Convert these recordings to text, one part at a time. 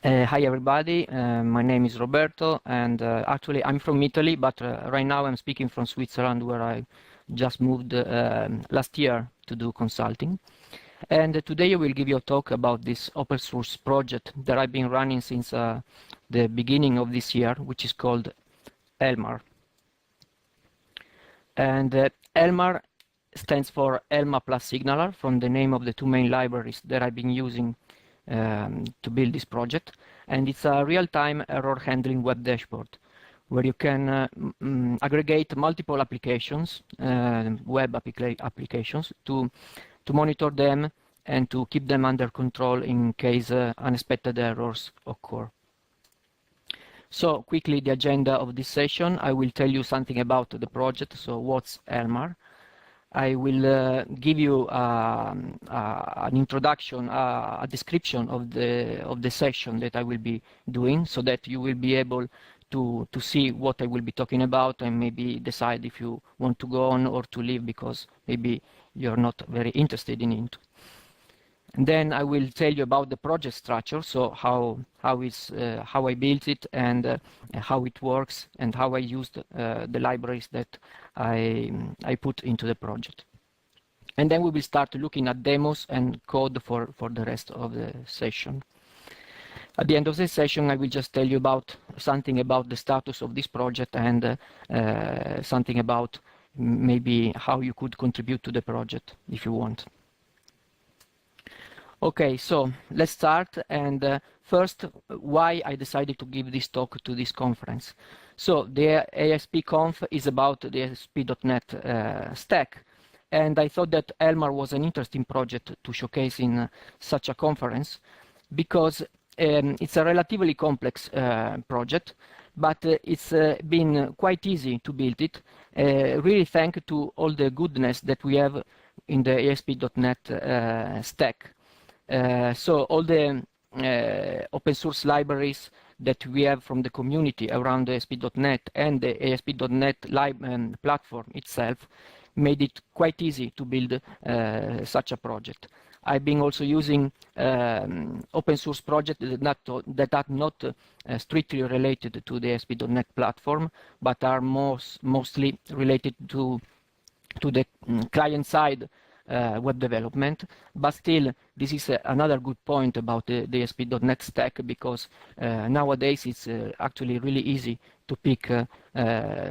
Hi everybody, my name is Roberto, and actually I'm from Italy, but right now I'm speaking from Switzerland, where I just moved last year to do consulting. And today I will give you a talk about this open source project that I've been running since the beginning of this year, which is called aspConfElmahR. And aspConfElmahR stands for Elma plus Signaler, from the name of the two main libraries that I've been using to build this project. And it's a real-time error handling web dashboard where you can aggregate multiple applications, web applications, to monitor them and to keep them under control in case unexpected errors occur. So quickly, the agenda of this session: I will tell you something about the project, so what's aspConfElmahR. I will give you an introduction, a description of the session that I will be doing, so that you will be able to see what I will be talking about and maybe decide if you want to go on or to leave because maybe you're not very interested in it. And then I will tell you about the project structure, so how I built it and how it works and how I used the libraries that I put into the project. And then we will start looking at demos and code for the rest of the session. At the end of the session, I will just tell you about something about the status of this project and something about maybe how you could contribute to the project if you want. Okay, so let's start. And first, why I decided to give this talk to this conference. So the aspConf is about the ASP.NET stack. And I thought that aspConfElmahR was an interesting project to showcase in such a conference because it's a relatively complex project, but it's been quite easy to build it, really thanks to all the goodness that we have in the ASP.NET stack. So all the open source libraries that we have from the community around the ASP.NET and the ASP.NET platform itself made it quite easy to build such a project. I've been also using open source projects that are not strictly related to the ASP.NET platform, but are mostly related to the client side web development. But still, this is another good point about the ASP.NET stack, because nowadays it's actually really easy to pick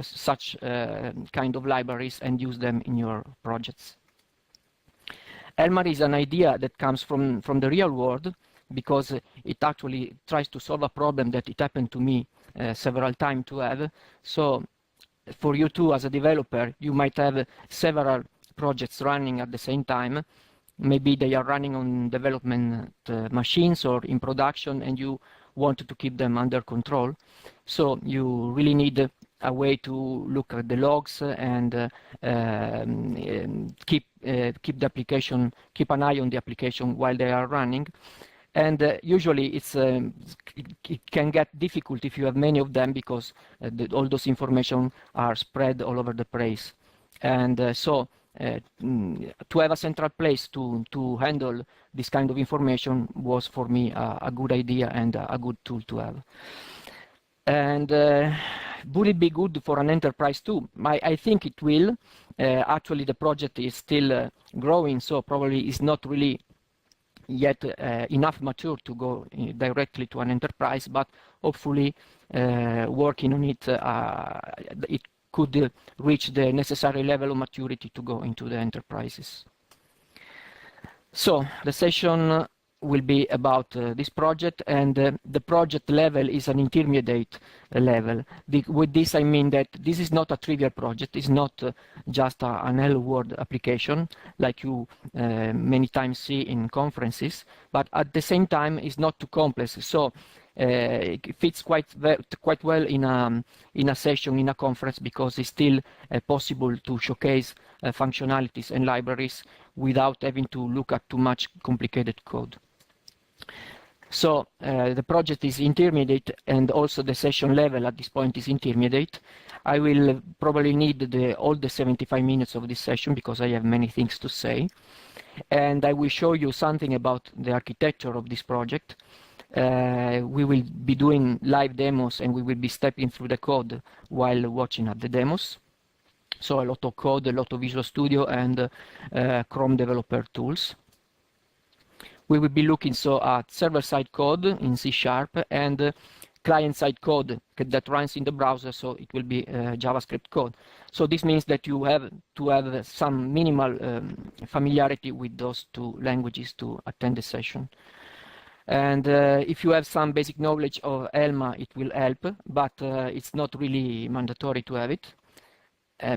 such kind of libraries and use them in your projects. aspConfElmahR is an idea that comes from the real world, because it actually tries to solve a problem that it happened to me several times to have. So for you too, as a developer, you might have several projects running at the same time. Maybe they are running on development machines or in production, and you want to keep them under control. So you really need a way to look at the logs and keep the application, keep an eye on the application while they are running. And usually it can get difficult if you have many of them, because all those information are spread all over the place. And so to have a central place to handle this kind of information was for me a good idea and a good tool to have. And would it be good for an enterprise too? I think it will. Actually, the project is still growing, so probably it's not really yet enough mature to go directly to an enterprise, but hopefully working on it, it could reach the necessary level of maturity to go into the enterprises. So the session will be about this project, and the project level is an intermediate level. With this I mean that this is not a trivial project. It's not just an hello world application like you many times see in conferences, but at the same time it's not too complex. So it fits quite well in a session, in a conference, because it's still possible to showcase functionalities and libraries without having to look at too much complicated code. So the project is intermediate, and also the session level at this point is intermediate. I will probably need all the 75 minutes of this session because I have many things to say. And I will show you something about the architecture of this project. we will be doing live demos and we will be stepping through the code while watching at the demos. So a lot of code, a lot of Visual Studio and Chrome developer tools. We will be looking so at server-side code in C# and client-side code that runs in the browser, so it will be JavaScript code. So this means that you have to have some minimal familiarity with those two languages to attend the session. And if you have some basic knowledge of Elma, it will help, but it's not really mandatory to have it.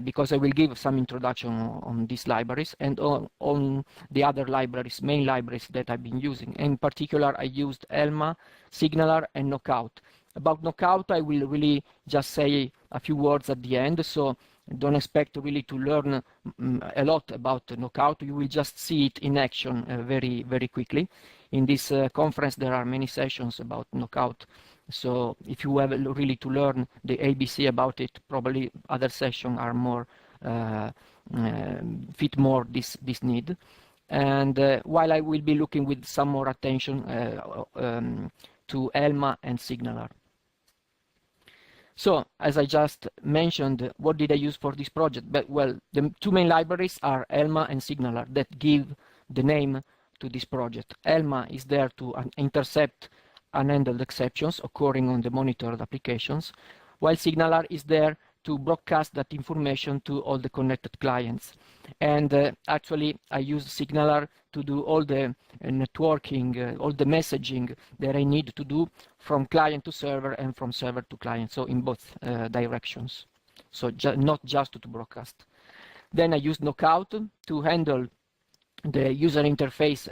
Because I will give some introduction on these libraries and on the other libraries, main libraries that I've been using. In particular, I used Elma, Signaler, and Knockout. About Knockout, I will really just say a few words at the end, so don't expect really to learn a lot about Knockout. You will just see it in action very, very quickly. In this conference, there are many sessions about Knockout. So if you have really to learn the ABC about it, probably other sessions are more fit more this need. And while I will be looking with some more attention to Elma and Signaler. So as I just mentioned, what did I use for this project? But well, the two main libraries are Elma and Signaler that give the name to this project. Elma is there to intercept unhandled exceptions occurring on the monitored applications, while Signaler is there to broadcast that information to all the connected clients. And actually, I use Signaler to do all the networking, all the messaging that I need to do from client to server and from server to client, so in both directions. So not just to broadcast. Then I use Knockout to handle the user interface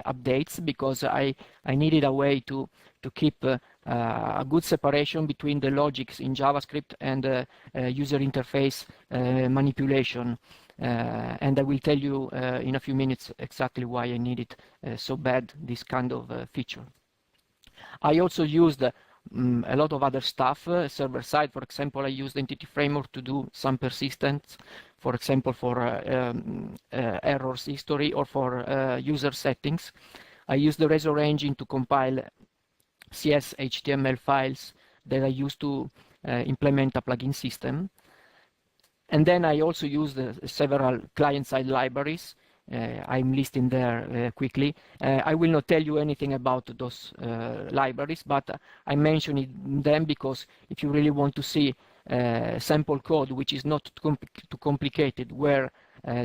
updates, because I needed a way to keep a good separation between the logics in JavaScript and user interface manipulation. And I will tell you in a few minutes exactly why I needed so bad this kind of feature. I also used a lot of other stuff, server side. For example, I used Entity Framework to do some persistence, for example, for errors history or for user settings. I used the Razor engine to compile CS HTML files that I used to implement a plugin system. And then I also used several client-side libraries. I'm listing there quickly. I will not tell you anything about those libraries, but I mention them because if you really want to see sample code, which is not too complicated, where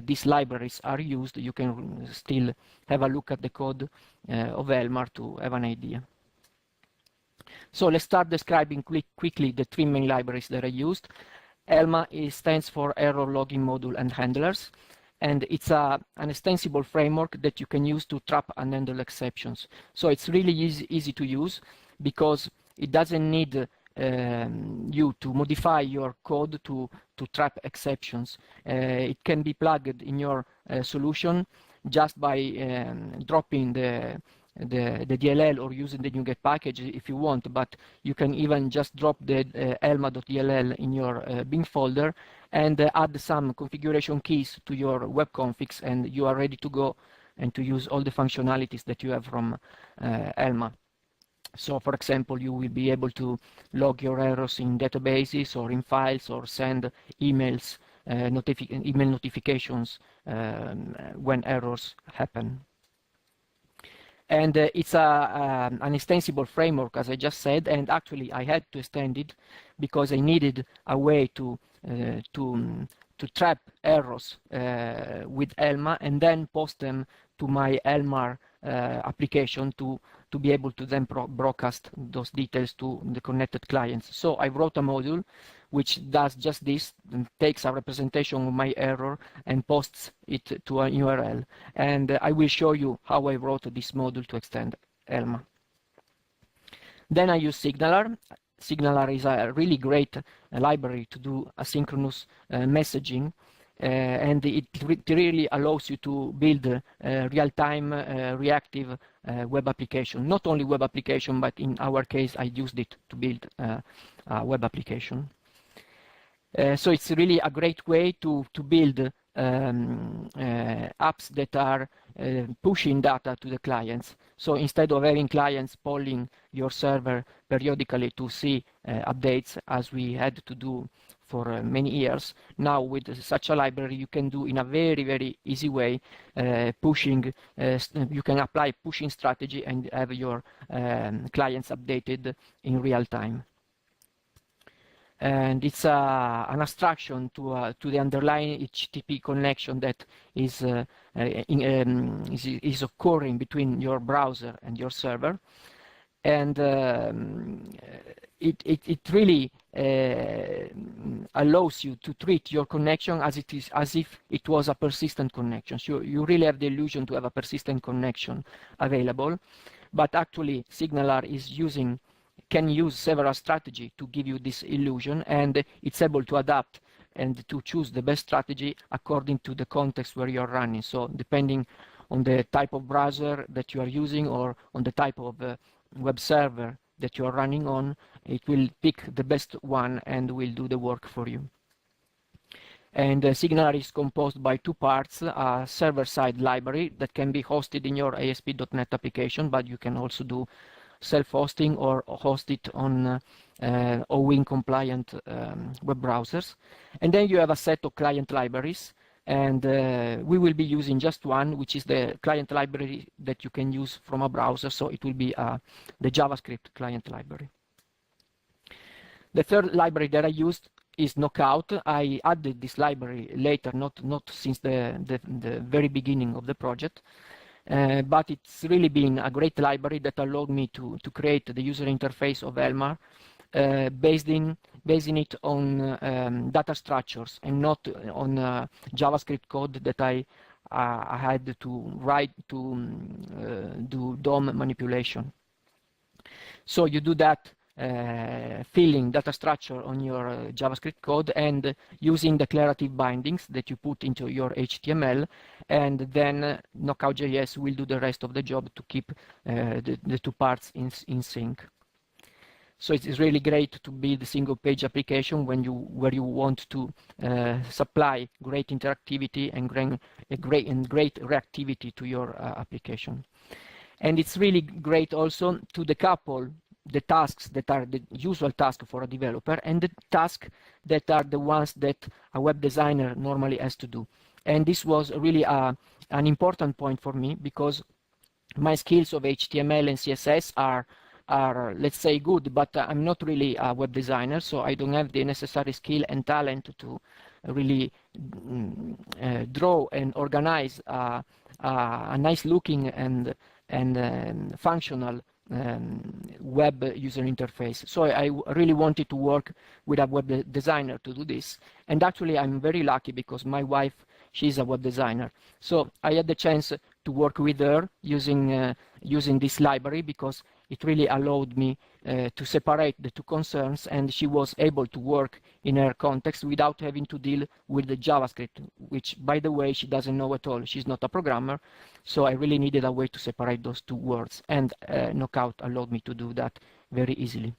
these libraries are used, you can still have a look at the code of Elmar to have an idea. So let's start describing quickly the three main libraries that I used. Elma stands for Error Logging Module and Handlers, and it's an extensible framework that you can use to trap and handle exceptions. So it's really easy to use because it doesn't need you to modify your code to trap exceptions. It can be plugged in your solution just by dropping the DLL or using the NuGet package if you want, but you can even just drop the elma.dll in your bin folder and add some configuration keys to your web configs, and you are ready to go and to use all the functionalities that you have from Elma. So for example, you will be able to log your errors in databases or in files, or send emails, email notifications when errors happen. And it's an extensible framework, as I just said, and actually I had to extend it because I needed a way to trap errors with Elma and then post them to my ElmahR application to be able to then broadcast those details to the connected clients. So I wrote a module which does just this, and takes a representation of my error and posts it to a URL. And I will show you how I wrote this module to extend Elma. Then I use Signaler. Signaler is a really great library to do asynchronous messaging. And it really allows you to build real-time reactive web application. Not only web application, but in our case, I used it to build a web application. So it's really a great way to build apps that are pushing data to the clients. So instead of having clients polling your server periodically to see updates, as we had to do for many years, now with such a library you can do in a very easy way pushing. You can apply pushing strategy and have your clients updated in real time. And it's an abstraction to the underlying HTTP connection that is occurring between your browser and your server, and it really allows you to treat your connection as if it was a persistent connection. So you really have the illusion to have a persistent connection available, but actually SignalR can use several strategies to give you this illusion, and it's able to adapt and to choose the best strategy according to the context where you're running. So depending on the type of browser that you are using or on the type of web server that you are running on, it will pick the best one and will do the work for you. And SignalR is composed by two parts: a server-side library that can be hosted in your ASP.NET application, but you can also do self-hosting or host it on OWIN compliant web browsers. And then you have a set of client libraries, and we will be using just one, which is the client library that you can use from a browser. So it will be the JavaScript client library. The third library that I used is Knockout. I added this library later, not since the very beginning of the project. But it's really been a great library that allowed me to create the user interface of ElmahR, basing it on data structures and not on JavaScript code that I had to write to do DOM manipulation. So you do that filling data structure on your JavaScript code and using declarative bindings that you put into your HTML, and then Knockout.js will do the rest of the job to keep the two parts in sync. So it is really great to build a single page application where you want to supply great interactivity and great reactivity to your application. And it's really great also to decouple the tasks that are the usual task for a developer and the tasks that are the ones that a web designer normally has to do. And this was really an important point for me, because my skills of HTML and CSS are let's say good, but I'm not really a web designer, so I don't have the necessary skill and talent to really draw and organize a nice looking and functional web user interface. So I really wanted to work with a web designer to do this, and actually I'm very lucky because my wife, she's a web designer, so I had the chance to work with her using this library, because it really allowed me to separate the two concerns, and she was able to work in her context without having to deal with the JavaScript, which, by the way, she doesn't know at all. She's not a programmer, so I really needed a way to separate those two words, and Knockout allowed me to do that very easily.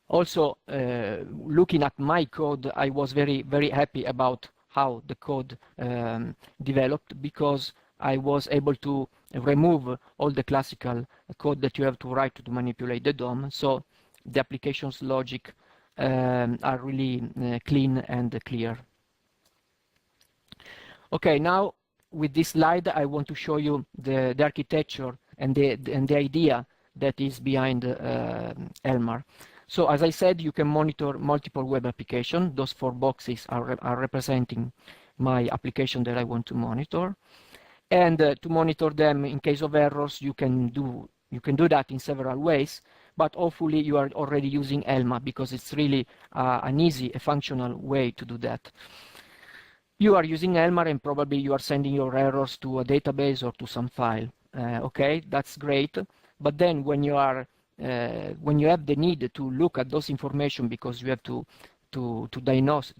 Also, looking at my code, I was very happy about how the code developed, because I was able to remove all the classical code that you have to write to manipulate the DOM. So the application's logic are really clean and clear. Okay, now with this slide, I want to show you the architecture and the idea that is behind ElmahR. So as I said, you can monitor multiple web applications. Those 4 boxes are representing my application that I want to monitor. And to monitor them in case of errors, you can do that in several ways, but hopefully you are already using ElmahR, because it's really an easy, functional way to do that. You are using ElmahR and probably you are sending your errors to a database or to some file. Okay, that's great. But then when you have the need to look at those information because you have to diagnose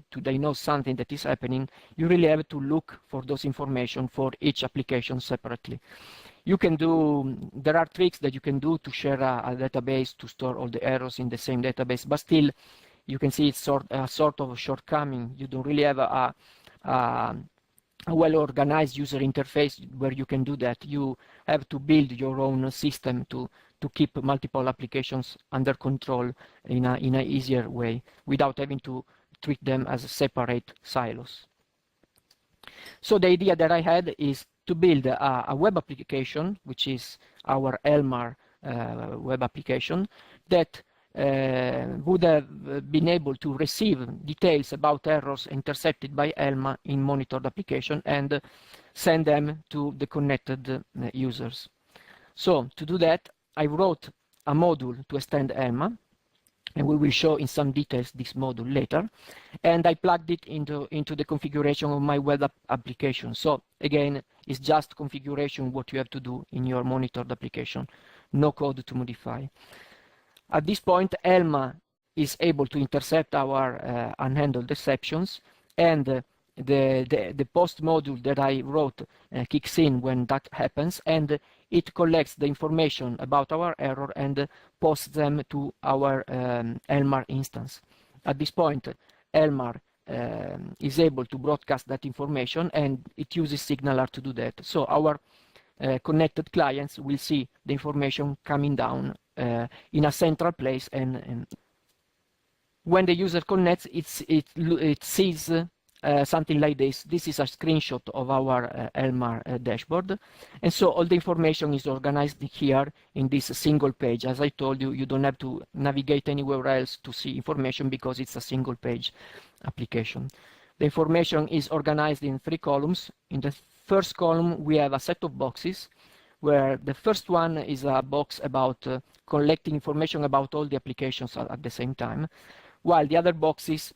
something that is happening, you really have to look for those information for each application separately. There are tricks that you can do to share a database to store all the errors in the same database, but still you can see it's a sort of shortcoming. You don't really have a well-organized user interface where you can do that. You have to build your own system to keep multiple applications under control in a easier way without having to treat them as separate silos. So the idea that I had is to build a web application, which is our aspConfElmahR web application, that would have been able to receive details about errors intercepted by Elma in monitored application and send them to the connected users. So to do that, I wrote a module to extend Elma, and we will show in some details this module later, and I plugged it into the configuration of my web application. So again, it's just configuration what you have to do in your monitored application, no code to modify. At this point, Elma is able to intercept our unhandled exceptions, and the post module that I wrote kicks in when that happens, and it collects the information about our error and posts them to our aspMahR instance. At this point, aspMahR is able to broadcast that information, and it uses SignalR to do that. So our connected clients will see the information coming down in a central place, and when the user connects, it sees something like this. This is a screenshot of our aspMahR dashboard, and so all the information is organized here in this single page. As I told you, you don't have to navigate anywhere else to see information because it's a single page application. The information is organized in 3 columns. In the first column, we have a set of boxes, where the first one is a box about collecting information about all the applications at the same time, while the other boxes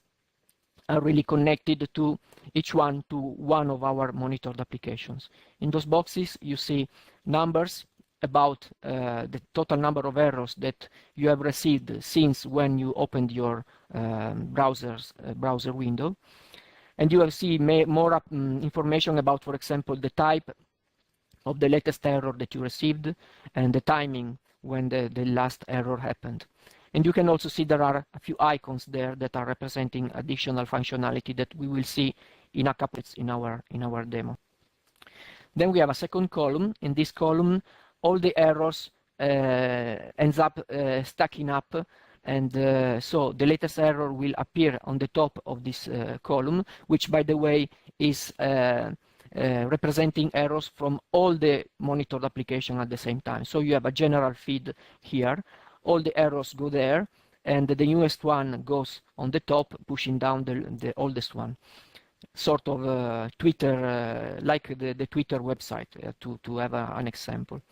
are really connected to each one to one of our monitored applications. In those boxes, you see numbers about the total number of errors that you have received since when you opened your browser window. And you will see more information about, for example, the type of the latest error that you received and the timing when the last error happened. And you can also see there are a few icons there that are representing additional functionality that we will see in a couple in our demo. Then we have a second column. In this column, all the errors ends up stacking up, and so the latest error will appear on the top of this column, which, by the way, is representing errors from all the monitored application at the same time. So you have a general feed here. All the errors go there, and the newest one goes on the top, pushing down the oldest one. Sort of Twitter, like the Twitter website, to have an example.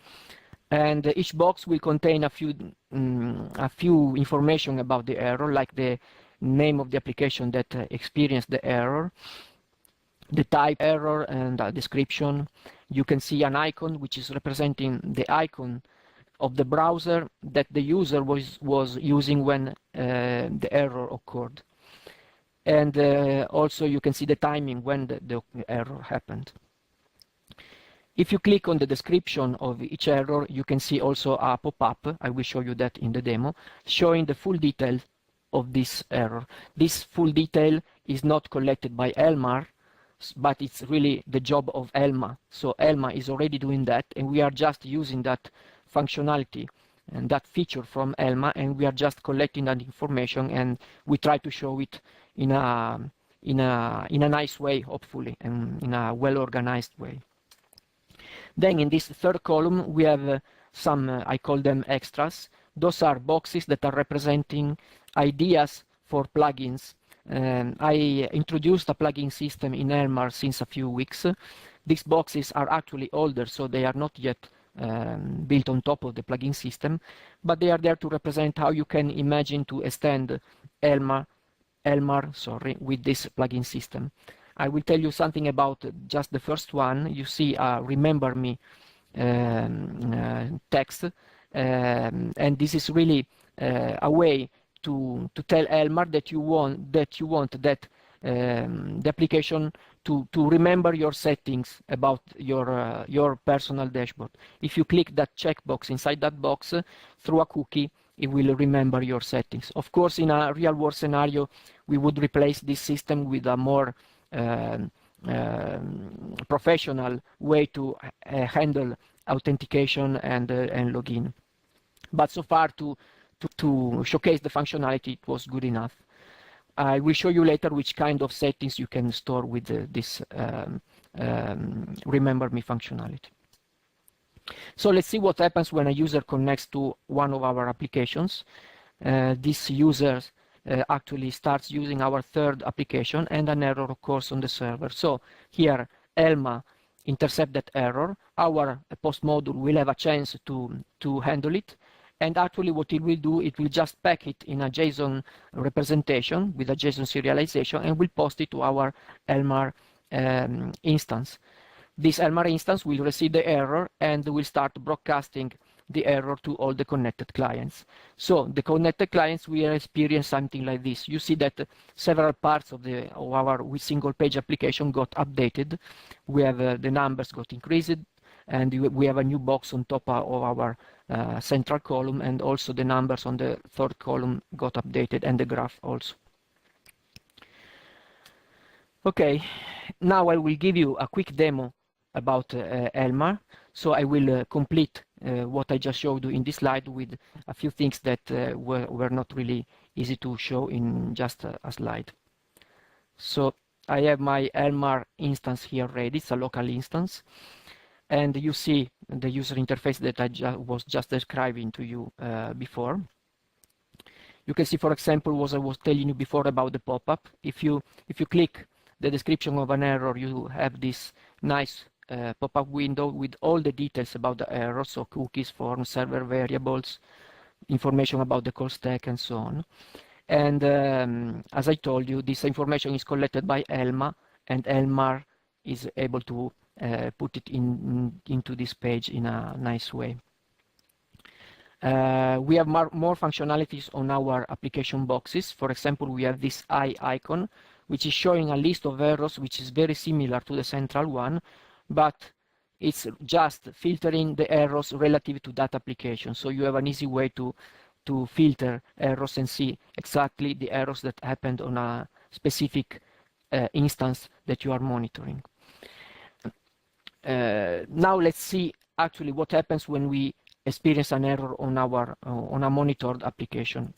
And each box will contain a few information about the error, like the name of the application that experienced the error, the type error, and a description. You can see an icon which is representing the icon of the browser that the user was using when the error occurred. And also you can see the timing when the error happened. If you click on the description of each error, you can see also a pop-up, I will show you that in the demo, showing the full detail of this error. This full detail is not collected by aspMahR, but it's really the job of Elma. So Elma is already doing that, and we are just using that functionality and that feature from Elma, and we are just collecting that information, and we try to show it in a nice way, hopefully, and in a well-organized way. Then in this third column, we have some, I call them extras. Those are boxes that are representing ideas for plugins. I introduced a plugin system in aspMahR since a few weeks. These boxes are actually older, so they are not yet built on top of the plugin system, but they are there to represent how you can imagine to extend aspMahR with this plugin system. I will tell you something about just the first one. You see remember me text, and this is really a way to tell aspMahR that you want that the application to remember your settings about your personal dashboard. If you click that checkbox inside that box through a cookie, it will remember your settings. Of course, in a real-world scenario, we would replace this system with a more professional way to handle authentication and login. But so far to showcase the functionality, it was good enough. I will show you later which kind of settings you can store with this Remember Me functionality. So let's see what happens when a user connects to one of our applications. This user actually starts using our third application, and an error occurs on the server. So here, Elma intercept that error. Our post module will have a chance to handle it. And actually what it will do, it will just pack it in a JSON representation with a JSON serialization and will post it to our ELMAR instance. This ELMAR instance will receive the error and will start broadcasting the error to all the connected clients. So the connected clients will experience something like this. You see that several parts of our single page application got updated. We have the numbers got increased, and we have a new box on top of our central column, and also the numbers on the third column got updated, and the graph also. Okay, now I will give you a quick demo about ELMAR. So I will complete what I just showed you in this slide with a few things that were not really easy to show in just a slide. So I have my ELMAR instance here ready. It's a local instance. And you see the user interface that I was just describing to you before. You can see, for example, what I was telling you before about the pop-up. If you click the description of an error, you have this nice pop-up window with all the details about the error, so cookies, forms, server variables, information about the call stack, and so on. And as I told you, this information is collected by Elma, and ELMAR is able to put it into this page in a nice way. We have more functionalities on our application boxes. For example, we have this eye icon, which is showing a list of errors, which is very similar to the central one, but it's just filtering the errors relative to that application. So you have an easy way to filter errors and see exactly the errors that happened on a specific instance that you are monitoring. Now let's see actually what happens when we experience an error on a monitored application.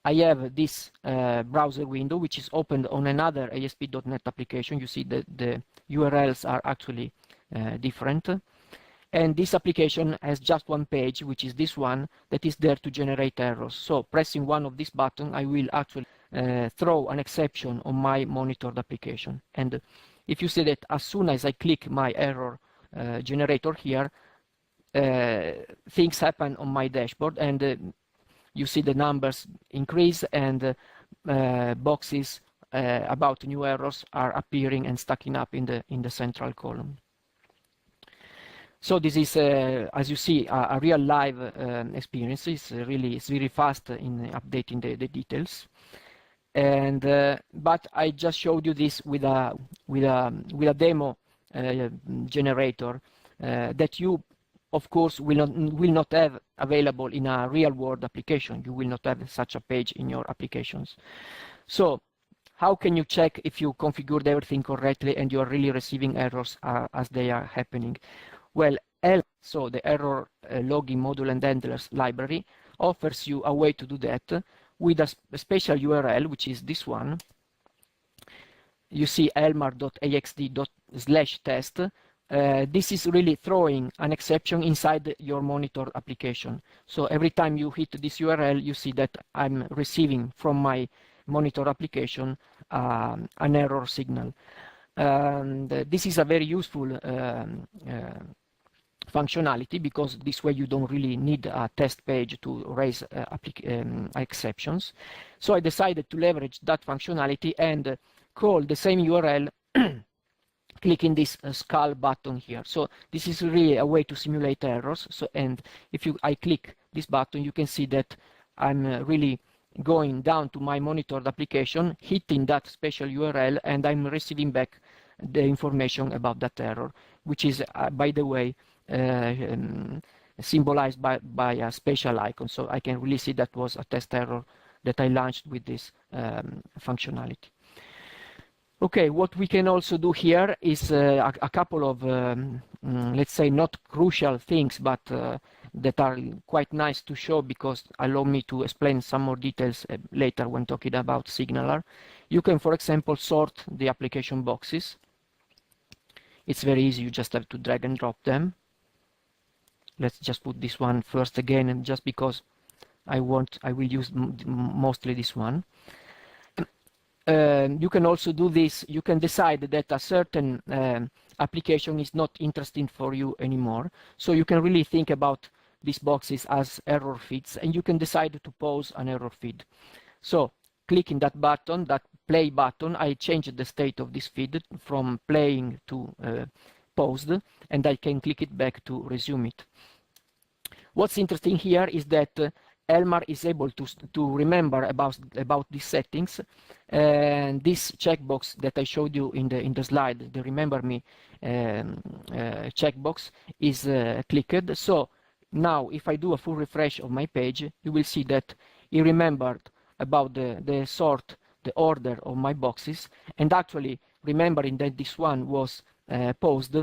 I have this browser window which is opened on another ASP.NET application. You see that the URLs are actually different. And this application has just one page, which is this one, that is there to generate errors. So pressing one of these buttons, I will actually throw an exception on my monitored application. And if you see that as soon as I click my error generator here, things happen on my dashboard, and you see the numbers increase, and boxes about new errors are appearing and stacking up in the central column. So this is, as you see, a real live experience. It's very fast in updating the details. And but I just showed you this with a demo generator that you, of course, will not have available in a real-world application. You will not have such a page in your applications. So how can you check if you configured everything correctly and you are really receiving errors as they are happening? Well, so the error logging module and handlers library offers you a way to do that with a special URL, which is this one. You see elmar.axd/test. This is really throwing an exception inside your monitor application. So every time you hit this URL, you see that I'm receiving from my monitor application an error signal. And this is a very useful functionality, because this way you don't really need a test page to raise exceptions. So I decided to leverage that functionality and call the same URL clicking this skull button here. So this is really a way to simulate errors. So, and if I click this button, you can see that I'm really going down to my monitored application, hitting that special URL, and I'm receiving back the information about that error, which is, by the way, symbolized by a special icon. So I can really see that was a test error that I launched with this functionality. Okay, what we can also do here is a couple of, let's say, not crucial things, but that are quite nice to show because allow me to explain some more details later when talking about Signaler. You can, for example, sort the application boxes. It's very easy, you just have to drag and drop them. Let's just put this one first again, and just because I will use mostly this one. You can also do this. You can decide that a certain application is not interesting for you anymore. So you can really think about these boxes as error feeds, and you can decide to pause an error feed. So clicking that button, that play button, I changed the state of this feed from playing to paused, and I can click it back to resume it. What's interesting here is that Elmar is able to remember about these settings, and this checkbox that I showed you in the slide, the remember me checkbox, is clicked. So now if I do a full refresh of my page, you will see that he remembered about the sort, the order of my boxes, and actually remembering that this one was paused,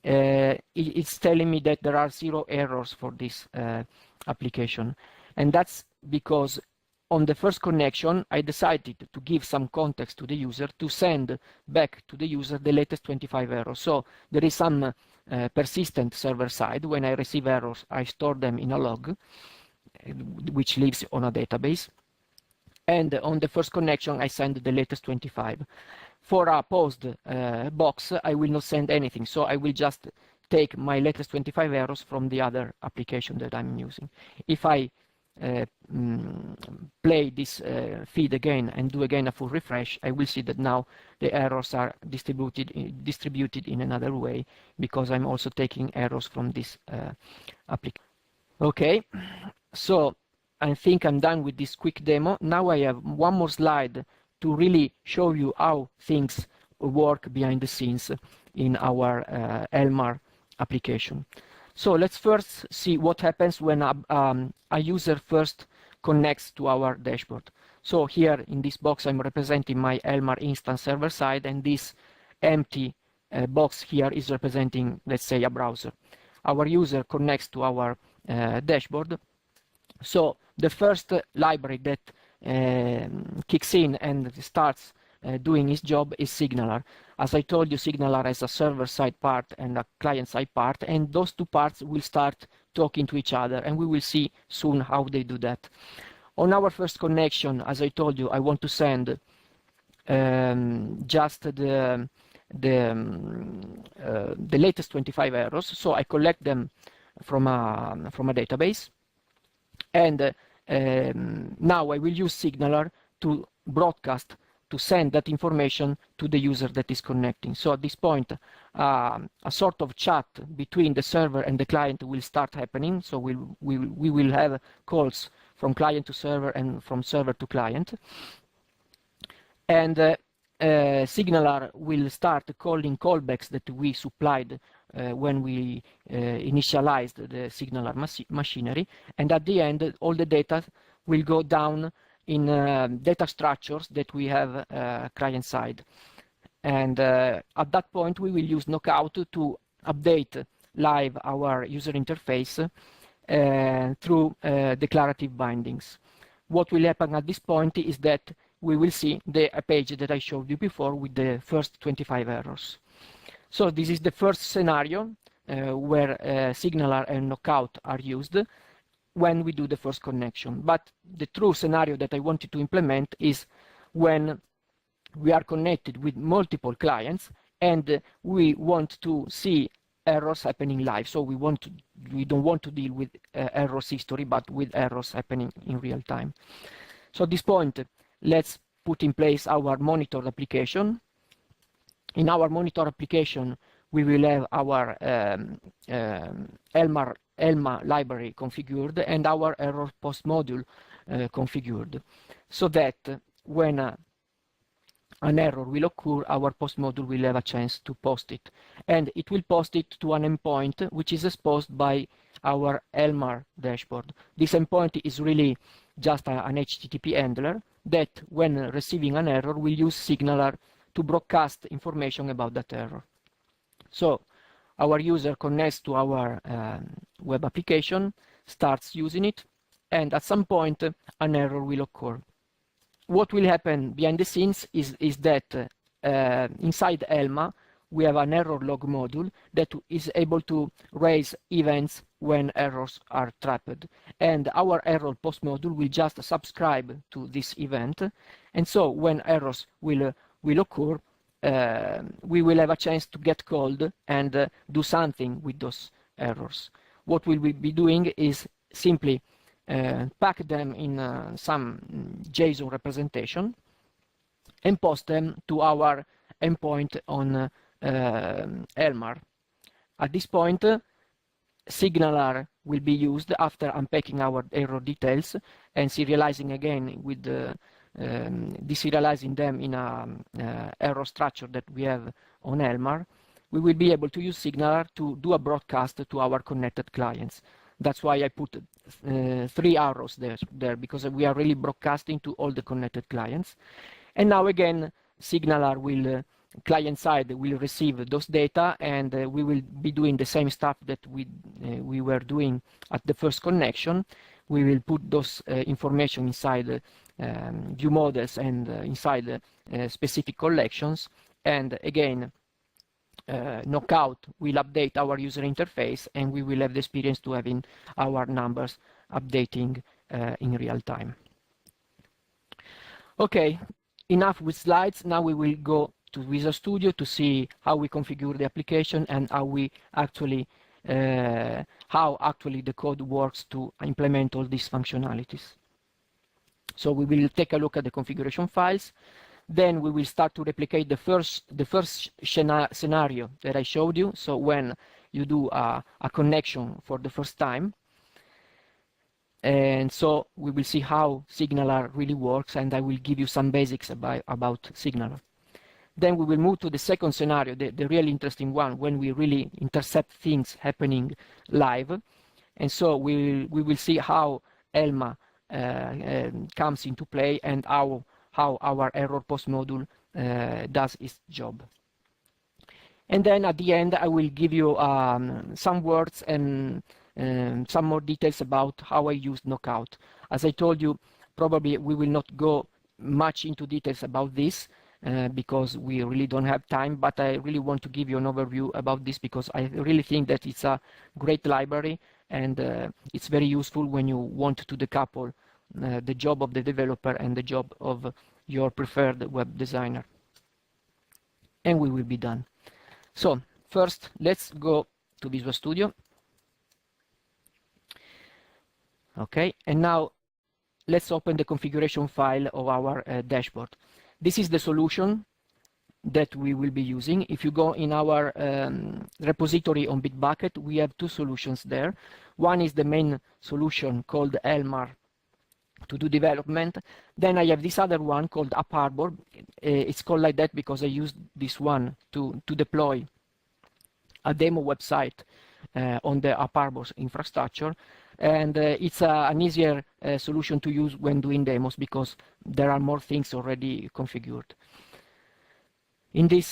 it's telling me that there are 0 errors for this application. And that's because on the first connection, I decided to give some context to the user to send back to the user the latest 25 errors. So there is some persistent server side. When I receive errors, I store them in a log, which lives on a database. And on the first connection, I send the latest 25. For a paused box, I will not send anything. So I will just take my latest 25 errors from the other application that I'm using. If I play this feed again and do again a full refresh, I will see that now the errors are distributed in another way because I'm also taking errors from this application. Okay, so I think I'm done with this quick demo. Now I have one more slide to really show you how things work behind the scenes in our Elmar application. So let's first see what happens when a user first connects to our dashboard. So here in this box, I'm representing my Elmar instance server side, and this empty box here is representing, let's say, a browser. Our user connects to our dashboard. So the first library that kicks in and starts doing his job is Signaler. As I told you, Signaler has a server-side part and a client-side part, and those two parts will start talking to each other, and we will see soon how they do that. On our first connection, as I told you, I want to send just the latest 25 errors, so I collect them from a database, and now I will use Signaler to broadcast, to send that information to the user that is connecting. So at this point, a sort of chat between the server and the client will start happening. So we will have calls from client to server and from server to client. And Signaler will start calling callbacks that we supplied when we initialized the Signaler machinery. And at the end, all the data will go down in data structures that we have client side. And at that point, we will use Knockout to update live our user interface through declarative bindings. What will happen at this point is that we will see the page that I showed you before with the first 25 errors. So this is the first scenario where Signaler and Knockout are used when we do the first connection. But the true scenario that I wanted to implement is when we are connected with multiple clients and we want to see errors happening live. So we don't want to deal with errors history, but with errors happening in real time. So at this point, let's put in place our monitor application. In our monitor application, we will have our Elma library configured and our error post module configured, so that when an error will occur, our post module will have a chance to post it, and it will post it to an endpoint which is exposed by our Elmar dashboard. This endpoint is really just an HTTP handler that, when receiving an error, will use Signaler to broadcast information about that error. So our user connects to our web application, starts using it, and at some point an error will occur. What will happen behind the scenes is that inside Elma we have an error log module that is able to raise events when errors are trapped, and our error post module will just subscribe to this event, and so when errors will occur, we will have a chance to get called and do something with those errors. What we will be doing is simply pack them in some JSON representation and post them to our endpoint on Elmar. At this point, signaler will be used after unpacking our error details and serializing again with deserializing them in a error structure that we have on Elmar. We will be able to use signaler to do a broadcast to our connected clients. That's why I put 3 arrows there, because we are really broadcasting to all the connected clients. And now again, signaler will client side will receive those data, and we will be doing the same stuff that we were doing at the first connection. We will put those information inside view models and inside specific collections, and again knockout will update our user interface, and we will have the experience to having our numbers updating in real time. Okay, enough with slides. Now we will go to Visual Studio to see how we configure the application and how we actually how actually the code works to implement all these functionalities. So we will take a look at the configuration files. Then we will start to replicate the first scenario that I showed you. So when you do a connection for the first time. And so we will see how signaler really works, and I will give you some basics about signaler. Then we will move to the second scenario, the really interesting one, when we really intercept things happening live. And so we will see how Elma comes into play and how our error post module does its job. And then at the end, I will give you some words and some more details about how I use knockout. As I told you, probably we will not go much into details about this because we really don't have time, but I really want to give you an overview about this because I really think that it's a great library, and it's very useful when you want to decouple the job of the developer and the job of your preferred web designer. And we will be done. So first, let's go to Visual Studio. Okay, and now let's open the configuration file of our dashboard. This is the solution that we will be using. If you go in our repository on Bitbucket, we have 2 solutions there. One is the main solution called Elmar to do development. Then I have this other one called aspHarbor. It's called like that because I used this one to deploy a demo website on the aspHarbor infrastructure. And it's an easier solution to use when doing demos because there are more things already configured. In this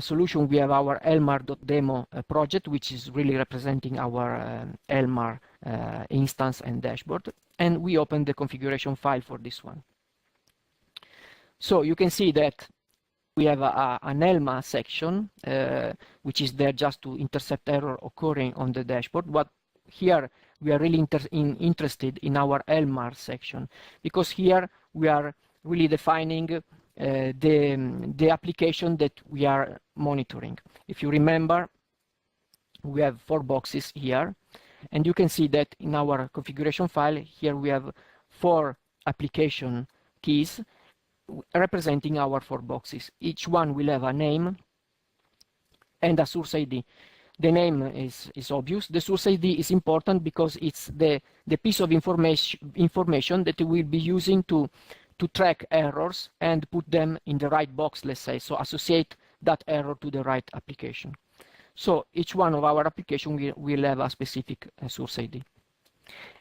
solution, we have our elmar.demo project, which is really representing our Elmar instance and dashboard. And we open the configuration file for this one. So you can see that we have an Elma section, which is there just to intercept error occurring on the dashboard. But here we are really interested in our Elmar section, because here we are really defining the application that we are monitoring. If you remember, we have 4 boxes here, and you can see that in our configuration file here we have 4 application keys representing our 4 boxes. Each one will have a name and a source ID. The name is obvious. The source ID is important because it's the piece of information that we will be using to track errors and put them in the right box, let's say, so associate that error to the right application. So each one of our application will have a specific source ID.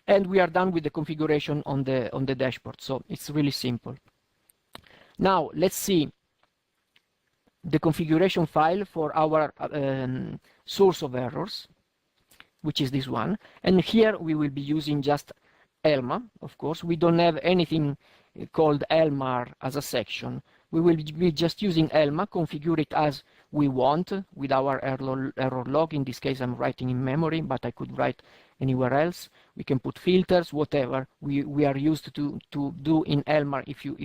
And we are done with the configuration on the dashboard, so it's really simple. Now let's see the configuration file for our source of errors, which is this one. And here we will be using just Elma, of course. We don't have anything called aspConfElmahR as a section. We will be just using Elma, configure it as we want with our error log. In this case, I'm writing in memory, but I could write anywhere else. We can put filters, whatever we are used to do in Elma if you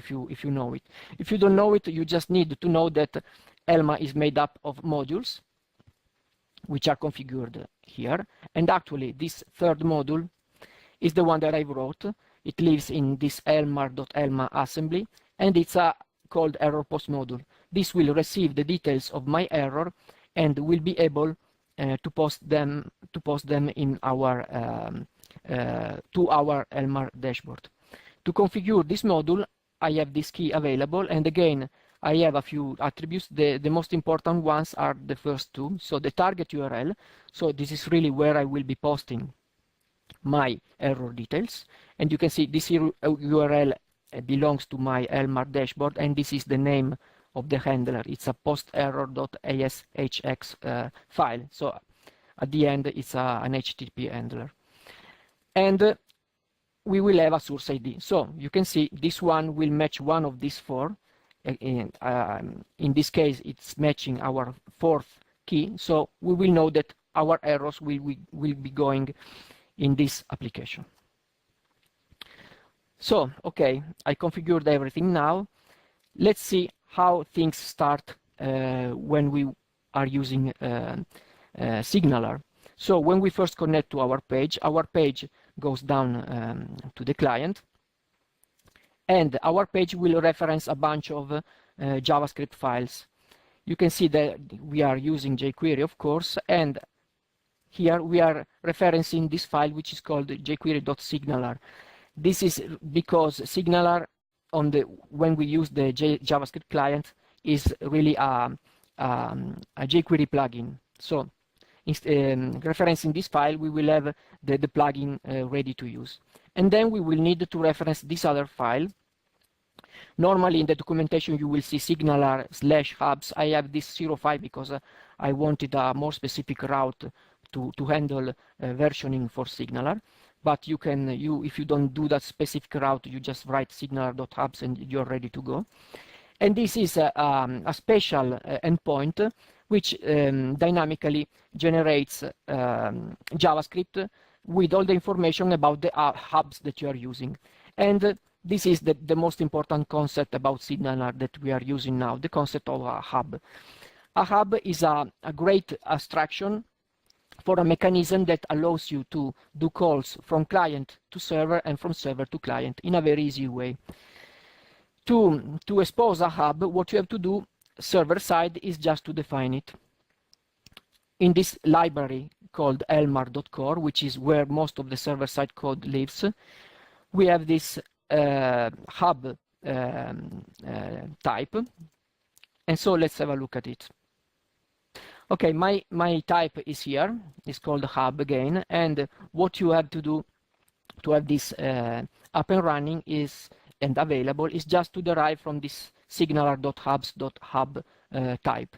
know it. If you don't know it, you just need to know that Elma is made up of modules which are configured here. And actually, this third module is the one that I wrote. It lives in this aspMahR.elma assembly, and it's called error post module. This will receive the details of my error and will be able to post them in our to our aspMahR dashboard. To configure this module, I have this key available, and again, I have a few attributes. The most important ones are the first two. So the target URL. So this is really where I will be posting my error details. And you can see this URL belongs to my aspMahR dashboard, and this is the name of the handler. It's a posterror.ashx file. So at the end, it's an HTTP handler. And we will have a source ID. So you can see this one will match one of these four. In this case, it's matching our fourth key, so we will know that our errors will be going in this application. So, okay, I configured everything now. Let's see how things start when we are using aspSignalR. So when we first connect to our page goes down to the client. And our page will reference a bunch of JavaScript files. You can see that we are using jQuery, of course, and here we are referencing this file, which is called jQuery.signalr. This is because Signalr, when we use the JavaScript client, is really a jQuery plugin. So referencing this file, we will have the plugin ready to use. And then we will need to reference this other file. Normally in the documentation you will see signalr/hubs. I have this 05 because I wanted a more specific route to handle versioning for signalr. But you can, if you don't do that specific route, you just write signalr.hubs and you're ready to go. And this is a special endpoint which dynamically generates JavaScript with all the information about the hubs that you are using. And this is the most important concept about signalr that we are using now, the concept of a hub. A hub is a great abstraction for a mechanism that allows you to do calls from client to server and from server to client in a very easy way. To expose a hub, what you have to do server side is just to define it. In this library called aspMahR.core, which is where most of the server-side code lives, we have this hub type. And so let's have a look at it. Okay, my type is here. It's called hub again. And what you have to do to have this up and running and available is just to derive from this signalr.hubs.hub type.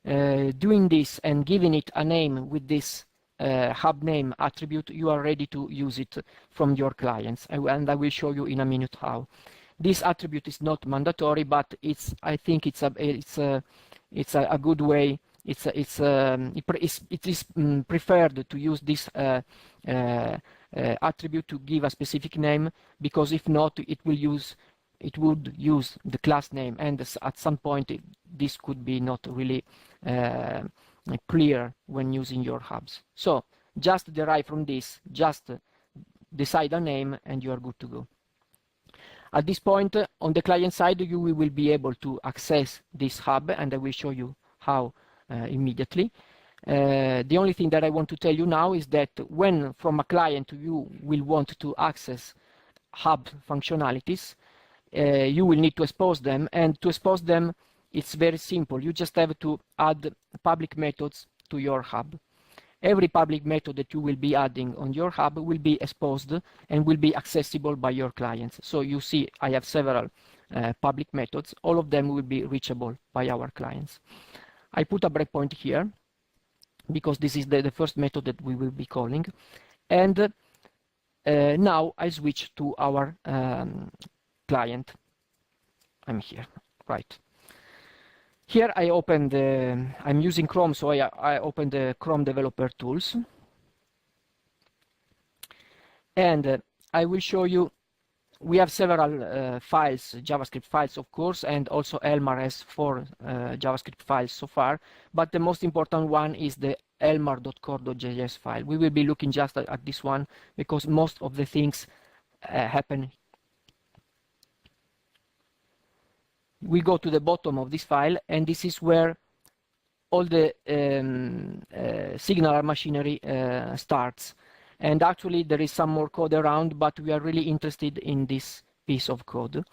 Doing this and giving it a name with this hub name attribute, you are ready to use it from your clients, and I will show you in a minute how. This attribute is not mandatory, but I think it's a good way. It is preferred to use this attribute to give a specific name, because if not, it would use the class name, and at some point this could be not really clear when using your hubs. So just derive from this, just decide a name, and you are good to go. At this point, on the client side, you will be able to access this hub, and I will show you how immediately. The only thing that I want to tell you now is that when from a client you will want to access hub functionalities, you will need to expose them, and to expose them, it's very simple. You just have to add public methods to your hub. Every public method that you will be adding on your hub will be exposed and will be accessible by your clients. So you see I have several public methods, all of them will be reachable by our clients. I put a breakpoint here because this is the first method that we will be calling. And now I switch to our client. I'm here, right. Here I open the, I'm using Chrome, so I open the Chrome Developer Tools. And I will show you, we have several files, JavaScript files, of course, and also ElmahR has 4 JavaScript files so far, but the most important one is the elmar.core.js file. We will be looking just at this one because most of the things happen. We go to the bottom of this file, and this is where all the Signaler machinery starts. And actually there is some more code around, but we are really interested in this piece of code.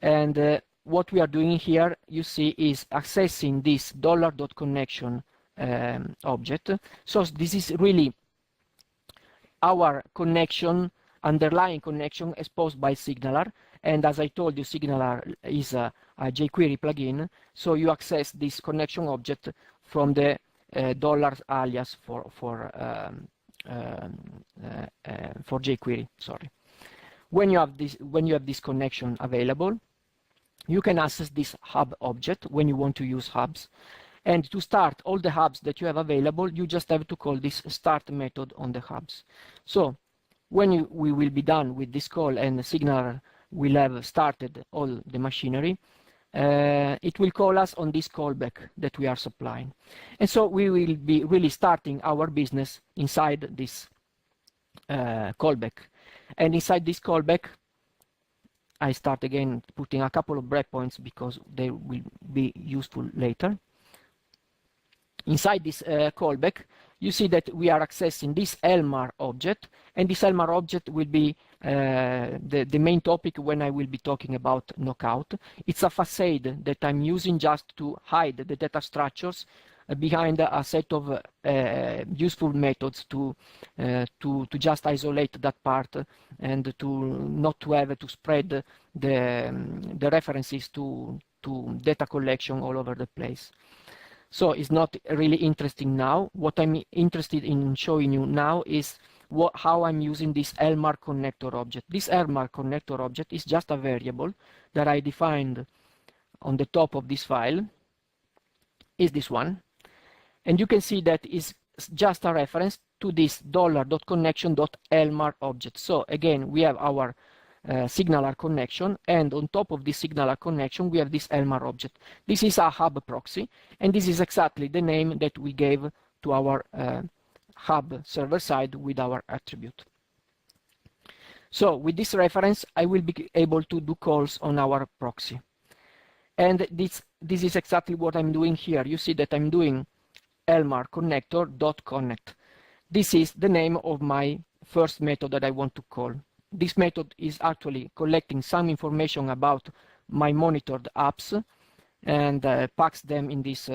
And what we are doing here, you see, is accessing this $.connection object. So this is really our connection, underlying connection exposed by Signaler. And as I told you, Signaler is a jQuery plugin. So you access this connection object from the $alias for jQuery. Sorry. When you have this connection available, you can access this hub object when you want to use hubs. And to start all the hubs that you have available, you just have to call this start method on the hubs. So when we will be done with this call and the Signaler will have started all the machinery, it will call us on this callback that we are supplying. And so we will be really starting our business inside this callback. And inside this callback, I start again putting a couple of breakpoints because they will be useful later. Inside this callback, you see that we are accessing this elmahR object, and this elmahR object will be the main topic when I will be talking about knockout. It's a facade that I'm using just to hide the data structures behind a set of useful methods to just isolate that part and to not to have to spread the references to data collection all over the place. So it's not really interesting now. What I'm interested in showing you now is how I'm using this elmahR connector object. This elmahR connector object is just a variable that I defined on the top of this file, is this one. And you can see that is just a reference to this $.connection.elmahR object. So again, we have our Signaler connection, and on top of this Signaler connection we have this elmahR object. This is a hub proxy, and this is exactly the name that we gave to our hub server side with our attribute. So with this reference I will be able to do calls on our proxy, and this is exactly what I'm doing here. You see that I'm doing elmahR connector.connect. This is the name of my first method that I want to call. This method is actually collecting some information about my monitored apps and packs them in this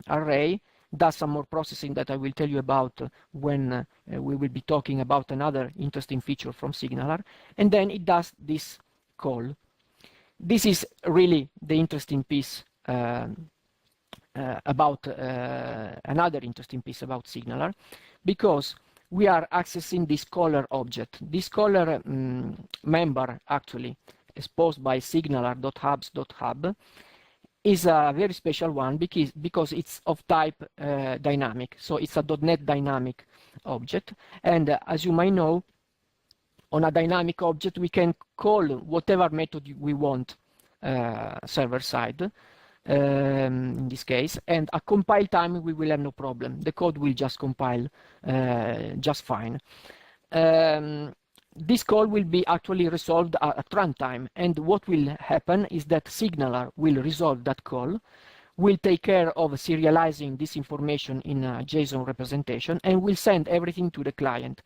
array, does some more processing that I will tell you about when we will be talking about another interesting feature from Signaler, and then it does this call. This is really the interesting piece about another interesting piece about Signaler, because we are accessing this caller object. This caller member, actually exposed by signaler.hubs.hub, is a very special one because it's of type dynamic. So it's a .NET dynamic object. And as you might know, on a dynamic object, we can call whatever method we want server side. In this case, and at compile time we will have no problem. The code will just compile just fine. This call will be actually resolved at runtime, and what will happen is that Signaler will resolve that call, will take care of serializing this information in a JSON representation, and will send everything to the client.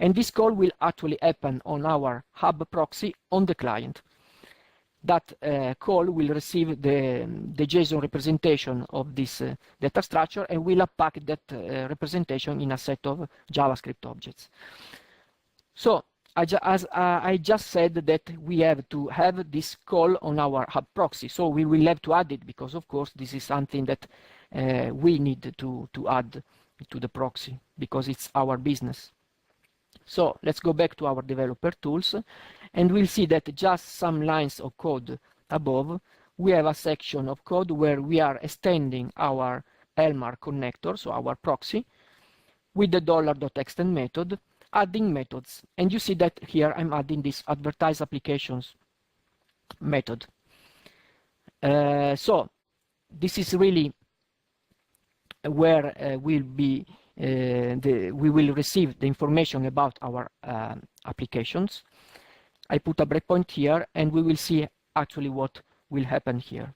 And this call will actually happen on our hub proxy on the client. That call will receive the JSON representation of this data structure and will unpack that representation in a set of JavaScript objects. So I just said that we have to have this call on our hub proxy. So we will have to add it because, of course, this is something that we need to add to the proxy because it's our business. So let's go back to our developer tools, and we'll see that just some lines of code above, we have a section of code where we are extending our elmar connector, so our proxy, with the $.extend method, adding methods. And you see that here I'm adding this advertise applications method. So this is really where we will receive the information about our applications. I put a breakpoint here, and we will see actually what will happen here.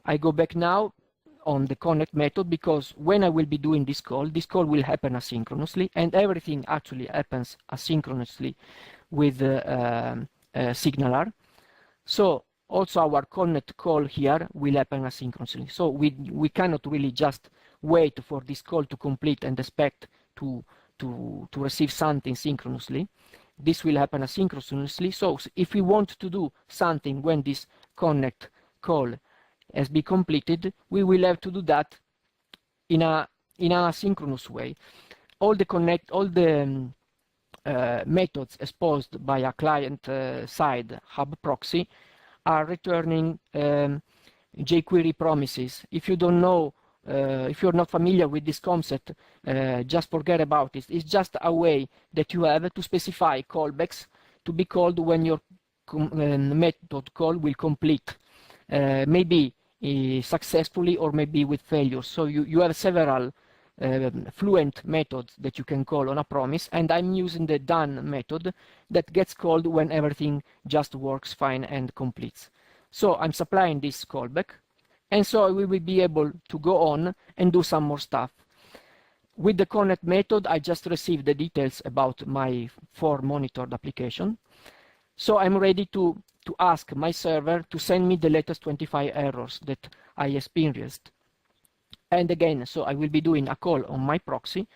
I go back now on the connect method, because when I will be doing this call will happen asynchronously, and everything actually happens asynchronously with aspConfElmahR. So also our connect call here will happen asynchronously. So we cannot really just wait for this call to complete and expect to receive something synchronously. This will happen asynchronously. So if we want to do something when this connect call has been completed, we will have to do that in an asynchronous way. All the methods exposed by a client side hub proxy are returning jQuery promises. If you don't know, if you're not familiar with this concept, just forget about it. It's just a way that you have to specify callbacks to be called when your method call will complete, maybe successfully or maybe with failure. So you have several fluent methods that you can call on a promise, and I'm using the done method that gets called when everything just works fine and completes. So I'm supplying this callback, and so we will be able to go on and do some more stuff. With the connect method, I just received the details about my 4 monitored application. So I'm ready to ask my server to send me the latest 25 errors that I experienced. And again, so I will be doing a call on my proxy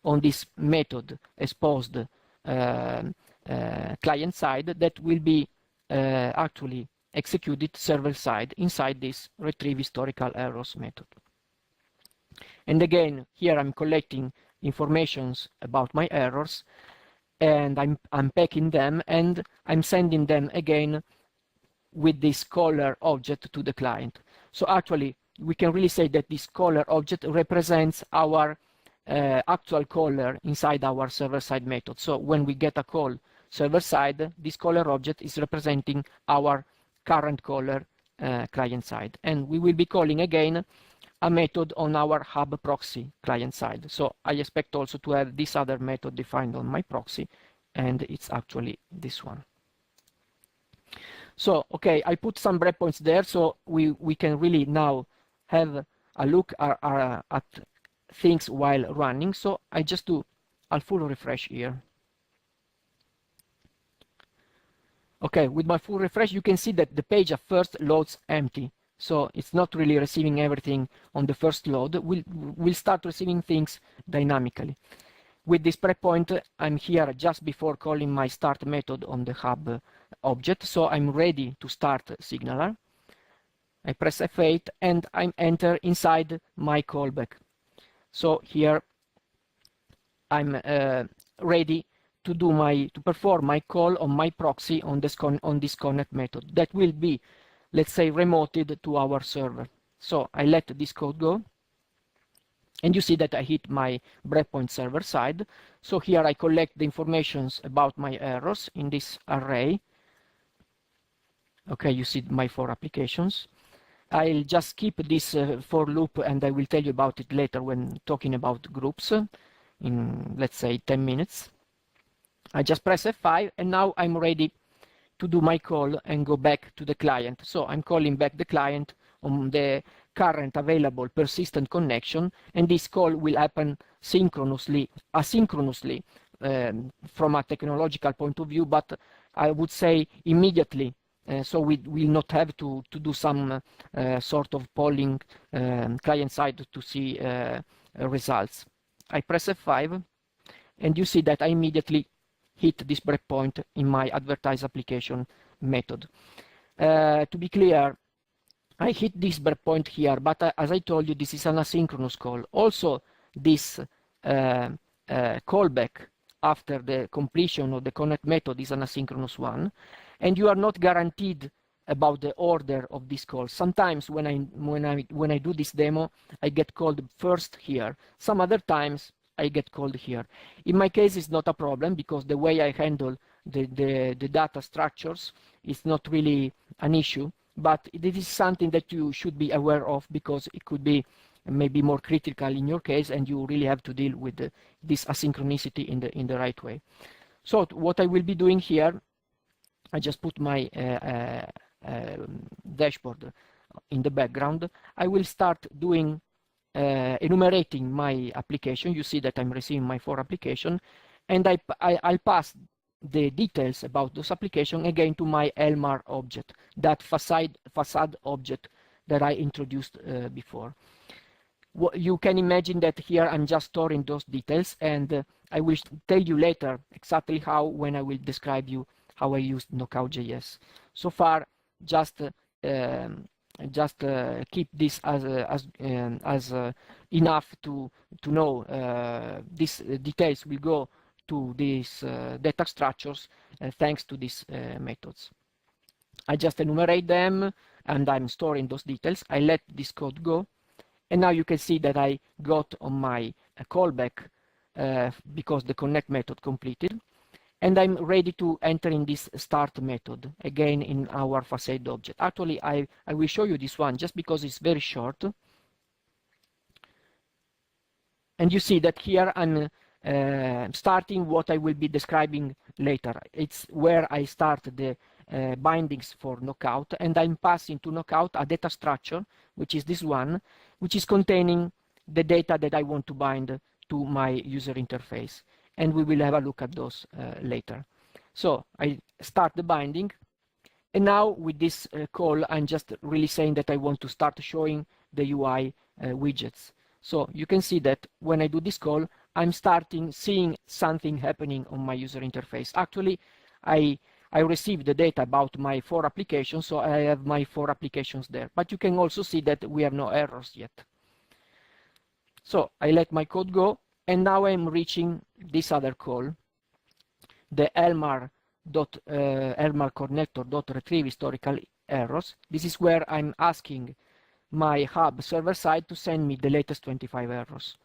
on this method exposed client side that will be actually executed server side inside this retrieve historical errors method. And again, here I'm collecting informations about my errors, and I'm unpacking them, and I'm sending them again with this caller object to the client. So actually, we can really say that this caller object represents our actual caller inside our server-side method. So when we get a call server-side, this caller object is representing our current caller client-side. And we will be calling again a method on our hub proxy client-side. So I expect also to have this other method defined on my proxy, and it's actually this one. So, okay, I put some breakpoints there, so we can really now have a look at things while running. So I just do a full refresh here. Okay, with my full refresh, you can see that the page at first loads empty. So it's not really receiving everything on the first load. We'll start receiving things dynamically. With this breakpoint, I'm here just before calling my start method on the hub object. So I'm ready to start aspConfElmahR. I press F8 and I'm enter inside my callback. So here I'm ready to perform my call on my proxy on this connect method that will be, let's say, remoted to our server. So I let this code go, and you see that I hit my breakpoint server side. So here I collect the informations about my errors in this array. Okay, you see my 4 applications. I'll just keep this for loop, and I will tell you about it later when talking about groups in, let's say, 10 minutes. I just press F5, and now I'm ready to do my call and go back to the client. So I'm calling back the client on the current available persistent connection, and this call will happen asynchronously from a technological point of view, but I would say immediately. So we will not have to do some sort of polling client side to see results. I press F5, and you see that I immediately hit this breakpoint in my advertise application method. To be clear, I hit this breakpoint here, but as I told you, this is an asynchronous call. Also, this callback after the completion of the connect method is an asynchronous one, and you are not guaranteed about the order of this call. Sometimes when I do this demo, I get called first here. Some other times I get called here. In my case, it's not a problem because the way I handle the data structures is not really an issue, but this is something that you should be aware of because it could be maybe more critical in your case, and you really have to deal with this asynchronicity in the right way. So what I will be doing here, I just put my dashboard in the background. I will start doing enumerating my application. You see that I'm receiving my 4 application, and I'll pass the details about those applications again to my aspMahR object, that facade object that I introduced before. You can imagine that here I'm just storing those details, and I will tell you later exactly how when I will describe you how I used Knockout.js. So far, just keep this as enough to know these details will go to these data structures thanks to these methods. I just enumerate them and I'm storing those details. I let this code go, and now you can see that I got on my callback because the connect method completed, and I'm ready to enter in this start method again in our facade object. Actually, I will show you this one just because it's very short, and you see that here I'm starting what I will be describing later. It's where I start the bindings for Knockout, and I'm passing to Knockout a data structure, which is this one, which is containing the data that I want to bind to my user interface, and we will have a look at those later. So I start the binding, and now with this call I'm just really saying that I want to start showing the UI widgets. So you can see that when I do this call, I'm starting seeing something happening on my user interface. Actually, I received the data about my 4 applications, so I have my 4 applications there. But you can also see that we have no errors yet. So I let my code go, and now I'm reaching this other call, the aspMahR connector.retrieve historical errors. This is where I'm asking my hub server side to send me the latest 25 errors.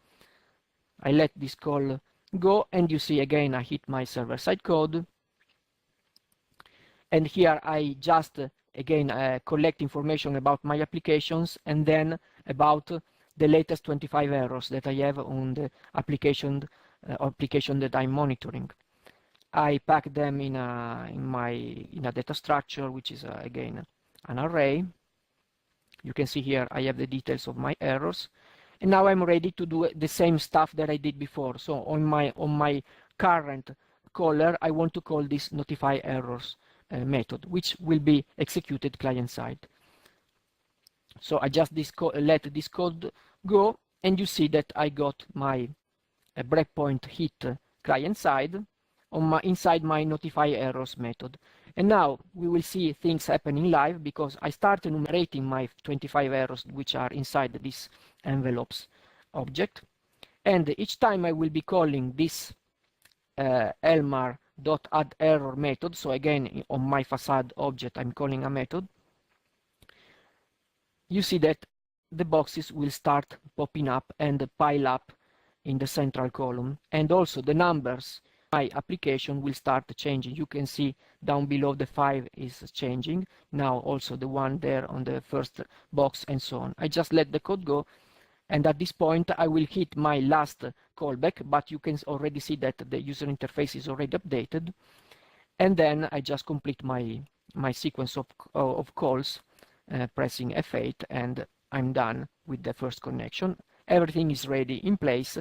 I let this call go, and you see again I hit my server side code, and here I just again collect information about my applications and then about the latest 25 errors that I have on the application that I'm monitoring. I pack them in a data structure, which is again an array. You can see here I have the details of my errors, and now I'm ready to do the same stuff that I did before. So on my current caller, I want to call this notify errors method, which will be executed client side. So I just let this code go, and you see that I got my breakpoint hit client side on inside my notify errors method. And now we will see things happening live because I start enumerating my 25 errors which are inside this envelopes object, and each time I will be calling this aspMahR.addError method. So again, on my facade object I'm calling a method. You see that the boxes will start popping up and pile up in the central column, and also the numbers my application will start changing. You can see down below the 5 is changing now, also the one there on the first box, and so on. I just let the code go, and at this point I will hit my last callback, but you can already see that the user interface is already updated, and then I just complete my sequence of calls pressing F8, and I'm done with the first connection. Everything is ready in place,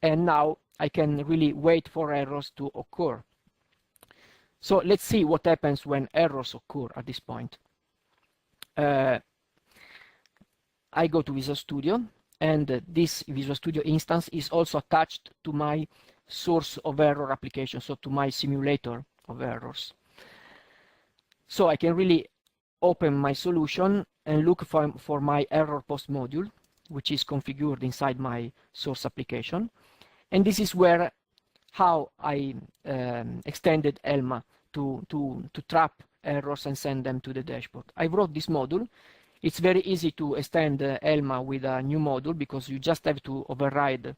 and now I can really wait for errors to occur. So let's see what happens when errors occur at this point. I go to Visual Studio, and this Visual Studio instance is also attached to my source of error application, so to my simulator of errors. So I can really open my solution and look for my error post module, which is configured inside my source application. And this is where how I extended ELMA to trap errors and send them to the dashboard. I wrote this module. It's very easy to extend ELMA with a new module because you just have to override,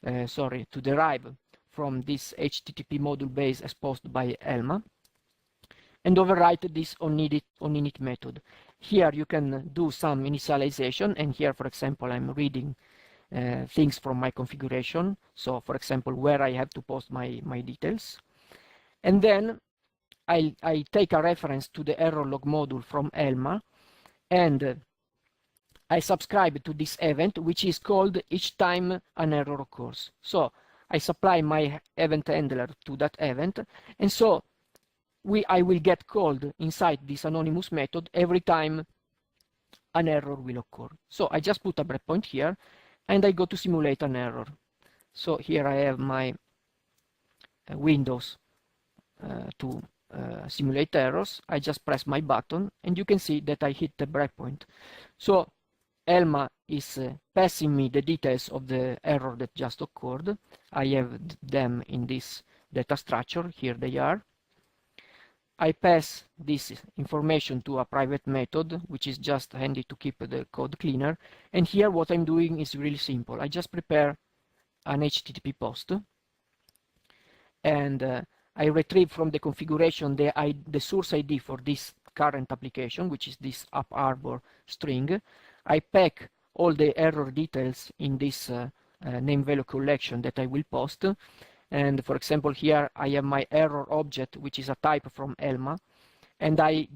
to derive from this HTTP module base exposed by ELMA and overwrite this onInit method. Here you can do some initialization, and here, for example, I'm reading things from my configuration. So, for example, where I have to post my details. And then I take a reference to the error log module from ELMA, and I subscribe to this event, which is called each time an error occurs. So I supply my event handler to that event, and so I will get called inside this anonymous method every time an error will occur. So I just put a breakpoint here, and I go to simulate an error. So here I have my windows to simulate errors. I just press my button, and you can see that I hit the breakpoint. So ELMA is passing me the details of the error that just occurred. I have them in this data structure. Here they are. I pass this information to a private method, which is just handy to keep the code cleaner. And here what I'm doing is really simple. I just prepare an HTTP post, and I retrieve from the configuration the source ID for this current application, which is this app_arbor string. I pack all the error details in this name value collection that I will post. And for example, here I have my error object, which is a type from ELMA, and I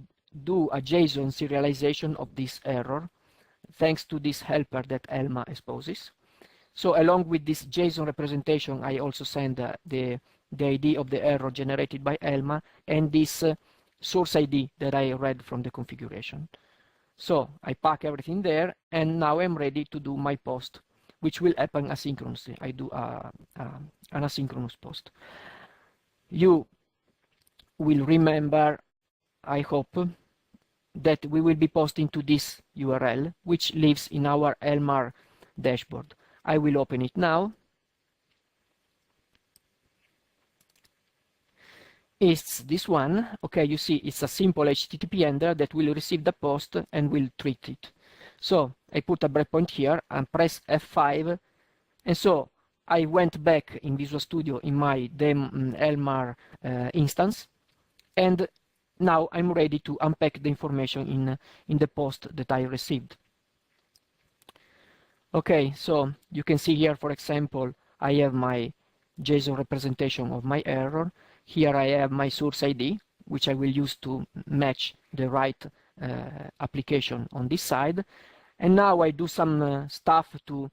do a JSON serialization of this error thanks to this helper that ELMA exposes. So along with this JSON representation, I also send the ID of the error generated by ELMA and this source ID that I read from the configuration. So I pack everything there, and now I'm ready to do my post, which will happen asynchronously. I do an asynchronous post. You will remember, I hope, that we will be posting to this URL, which lives in our ELMahR dashboard. I will open it now. It's this one. Okay, you see it's a simple HTTP handler that will receive the post and will treat it. So I put a breakpoint here and press F5, and so I went back in Visual Studio in my ELMahR instance, and now I'm ready to unpack the information in the post that I received. Okay, so you can see here, for example, I have my JSON representation of my error. Here I have my source ID, which I will use to match the right application on this side. And now I do some stuff to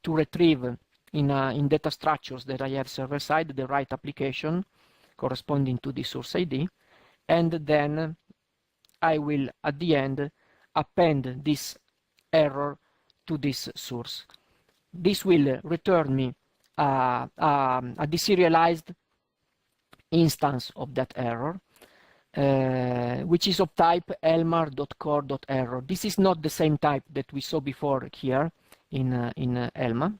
retrieve in data structures that I have server side the right application corresponding to the source ID, and then I will at the end append this error to this source. This will return me a deserialized instance of that error, which is of type elmar.core.error. This is not the same type that we saw before here in ELMA.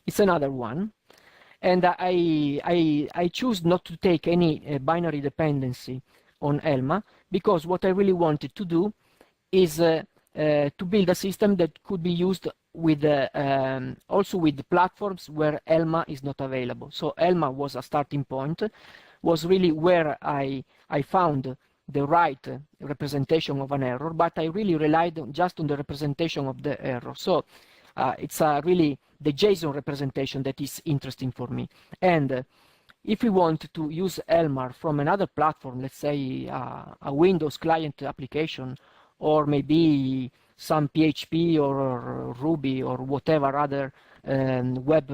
It's another one, and I choose not to take any binary dependency on ELMA, because what I really wanted to do is to build a system that could be used with also with platforms where ELMA is not available. So ELMA was a starting point, was really where I found the right representation of an error, but I really relied just on the representation of the error. So it's really the JSON representation that is interesting for me. And if we want to use ELMahR from another platform, let's say a Windows client application, or maybe some PHP or Ruby or whatever other web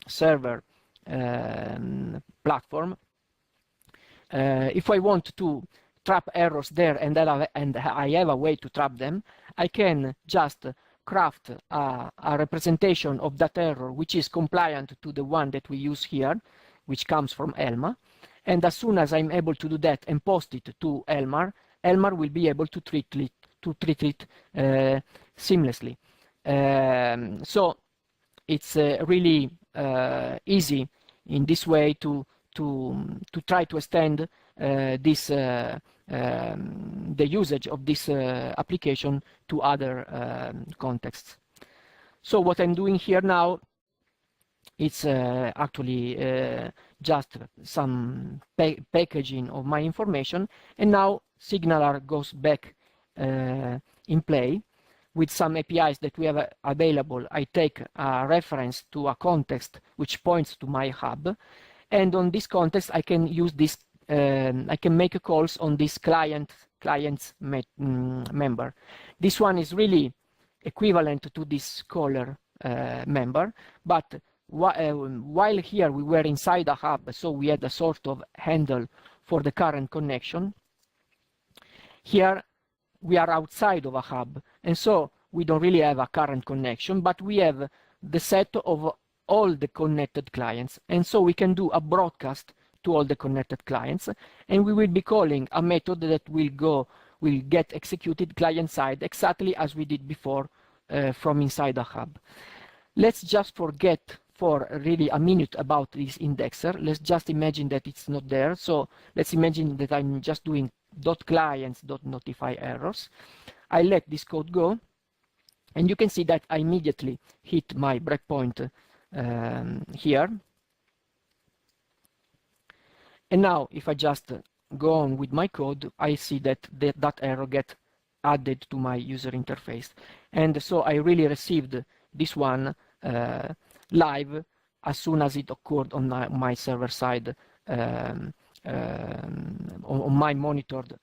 server platform, if I want to trap errors there and I have a way to trap them, I can just craft a representation of that error which is compliant to the one that we use here, which comes from ELMA. And as soon as I'm able to do that and post it to ELMahR, ELMahR will be able to treat it seamlessly. So it's really easy in this way to try to extend the usage of this application to other contexts. So what I'm doing here now, it's actually just some packaging of my information, and now SignalR goes back in play with some APIs that we have available. I take a reference to a context which points to my hub, and on this context I can use this, I can make calls on this client's member. This one is really equivalent to this caller member, but while here we were inside a hub, so we had a sort of handle for the current connection. Here we are outside of a hub, and so we don't really have a current connection, but we have the set of all the connected clients, and so we can do a broadcast to all the connected clients, and we will be calling a method that will get executed client side exactly as we did before from inside a hub. Let's just forget for really a minute about this indexer. Let's just imagine that it's not there. So let's imagine that I'm just doing .clients.notify errors. I let this code go, and you can see that I immediately hit my breakpoint here. And now if I just go on with my code, I see that that error gets added to my user interface. And so I really received this one live as soon as it occurred on my server side, on my monitored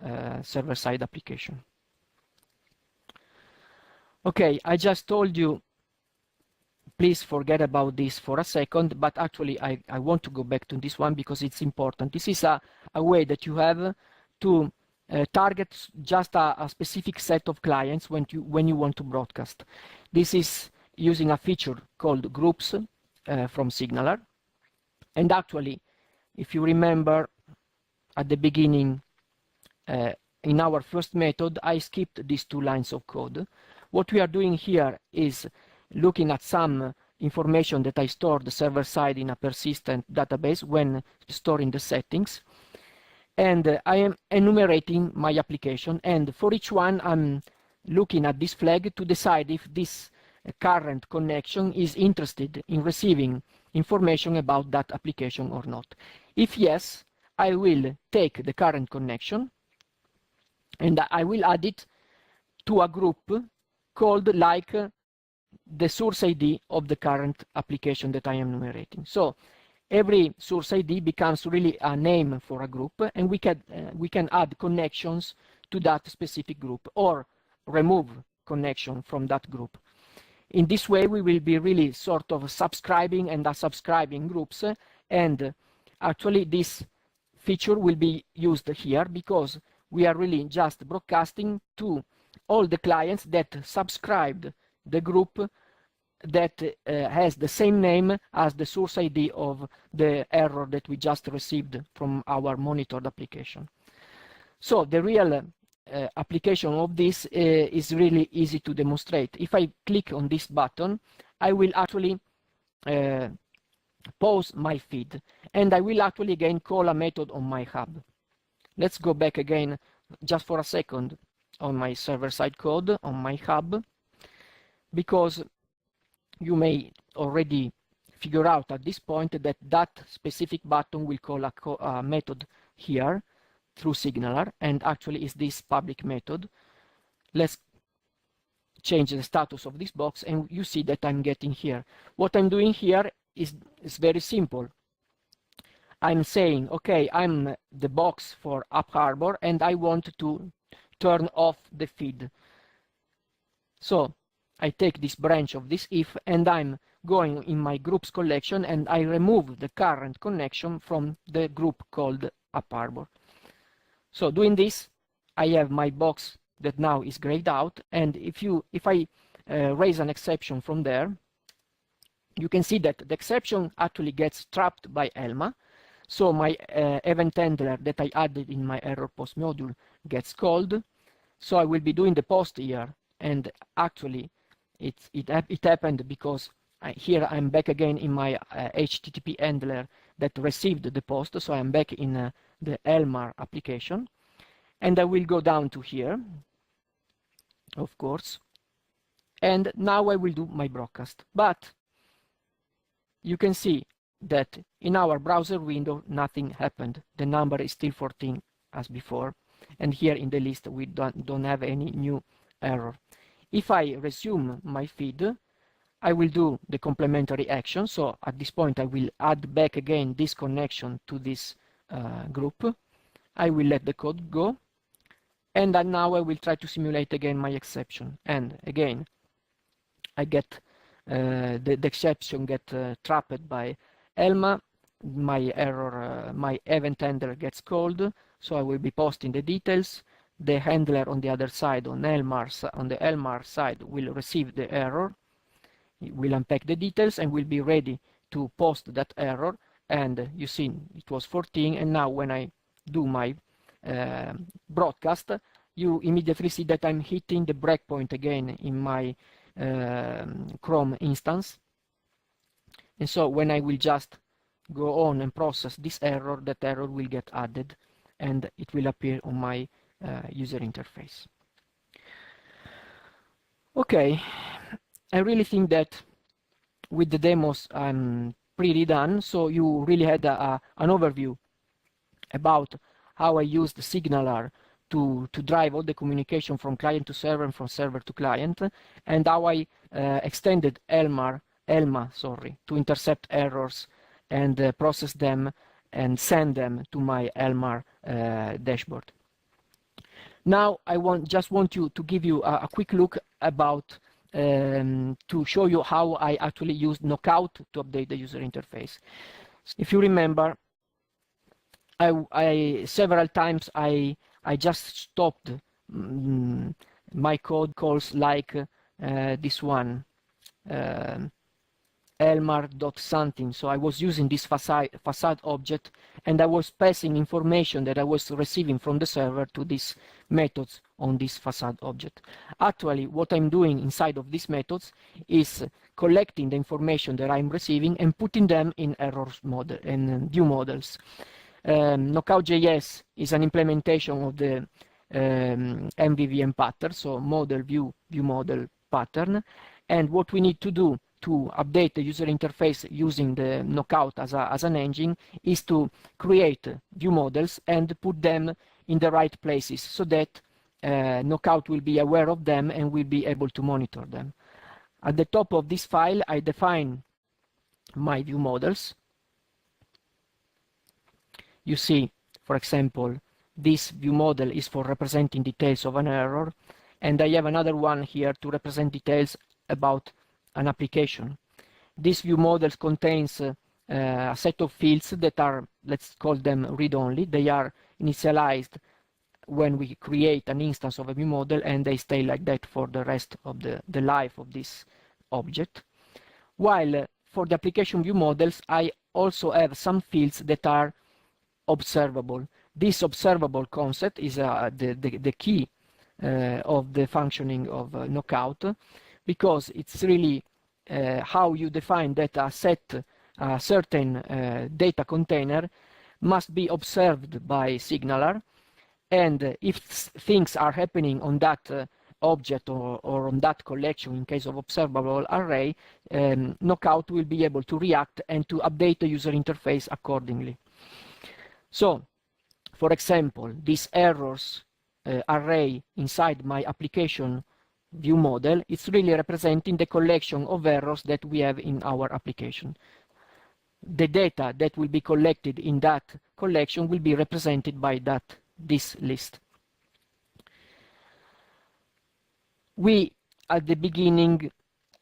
server side application. Okay, I just told you, please forget about this for a second, but actually I want to go back to this one because it's important. This is a way that you have to target just a specific set of clients when you want to broadcast. This is using a feature called groups from SignalR. And actually, if you remember at the beginning, in our first method, I skipped these 2 lines of code. What we are doing here is looking at some information that I stored server side in a persistent database when storing the settings. And I am enumerating my application, and for each one I'm looking at this flag to decide if this current connection is interested in receiving information about that application or not. If yes, I will take the current connection and I will add it to a group called like the source ID of the current application that I am enumerating. So every source ID becomes really a name for a group, and we can add connections to that specific group or remove connection from that group. In this way, we will be really sort of subscribing and unsubscribing groups, and actually this feature will be used here because we are really just broadcasting to all the clients that subscribed the group that has the same name as the source ID of the error that we just received from our monitored application. So the real application of this is really easy to demonstrate. If I click on this button, I will actually pause my feed, and I will actually again call a method on my hub. Let's go back again just for a second on my server-side code on my hub, because you may already figure out at this point that that specific button will call a method here through SignalR, and actually is this public method. Let's change the status of this box, and you see that I'm getting here. What I'm doing here is very simple. I'm saying, okay, I'm the box for aspHarbor, and I want to turn off the feed. So I take this branch of this if, and I'm going in my groups collection, and I remove the current connection from the group called aspHarbor. So doing this, I have my box that now is grayed out, and if I raise an exception from there, you can see that the exception actually gets trapped by ELMA. So my event handler that I added in my error post module gets called. So I will be doing the post here, and actually it happened because here I'm back again in my HTTP handler that received the post. So I'm back in the ELMahR application, and I will go down to here, of course, and now I will do my broadcast. But you can see that in our browser window nothing happened. The number is still 14 as before, and here in the list we don't have any new error. If I resume my feed, I will do the complementary action. So at this point I will add back again this connection to this group. I will let the code go, and then now I will try to simulate again my exception, and again I get the exception get trapped by ELMA. My error, my event handler gets called, so I will be posting the details. The handler on the other side, on the ELMahR side, will receive the error. It will unpack the details and will be ready to post that error. And you see it was 14, and now when I do my broadcast, you immediately see that I'm hitting the breakpoint again in my Chrome instance. And so when I will just go on and process this error, that error will get added and it will appear on my user interface. Okay, I really think that with the demos I'm pretty done. So you really had an overview about how I used SignalR to drive all the communication from client to server and from server to client, and how I extended ELMA to intercept errors and process them and send them to my ELMahR dashboard. Now I just want you to give you a quick look about to show you how I actually used Knockout to update the user interface. If you remember, I several times I just stopped my code calls like this one, ELMahR.something. So I was using this facade object, and I was passing information that I was receiving from the server to these methods on this facade object. Actually, what I'm doing inside of these methods is collecting the information that I'm receiving and putting them in errors model and view models. Knockout.js is an implementation of the MVVM pattern, so model view model pattern. And what we need to do to update the user interface using the Knockout as an engine is to create view models and put them in the right places so that Knockout will be aware of them and will be able to monitor them. At the top of this file, I define my view models. You see, for example, this view model is for representing details of an error, and I have another one here to represent details about an application. This view model contains a set of fields that are, let's call them read-only. They are initialized when we create an instance of a view model, and they stay like that for the rest of the life of this object. While for the application view models, I also have some fields that are observable. This observable concept is the key of the functioning of Knockout, because it's really how you define that a certain data container must be observed by SignalR, and if things are happening on that object or on that collection in case of observable array, Knockout will be able to react and to update the user interface accordingly. So, for example, this errors array inside my application view model, it's really representing the collection of errors that we have in our application. The data that will be collected in that collection will be represented by this list. We, at the beginning,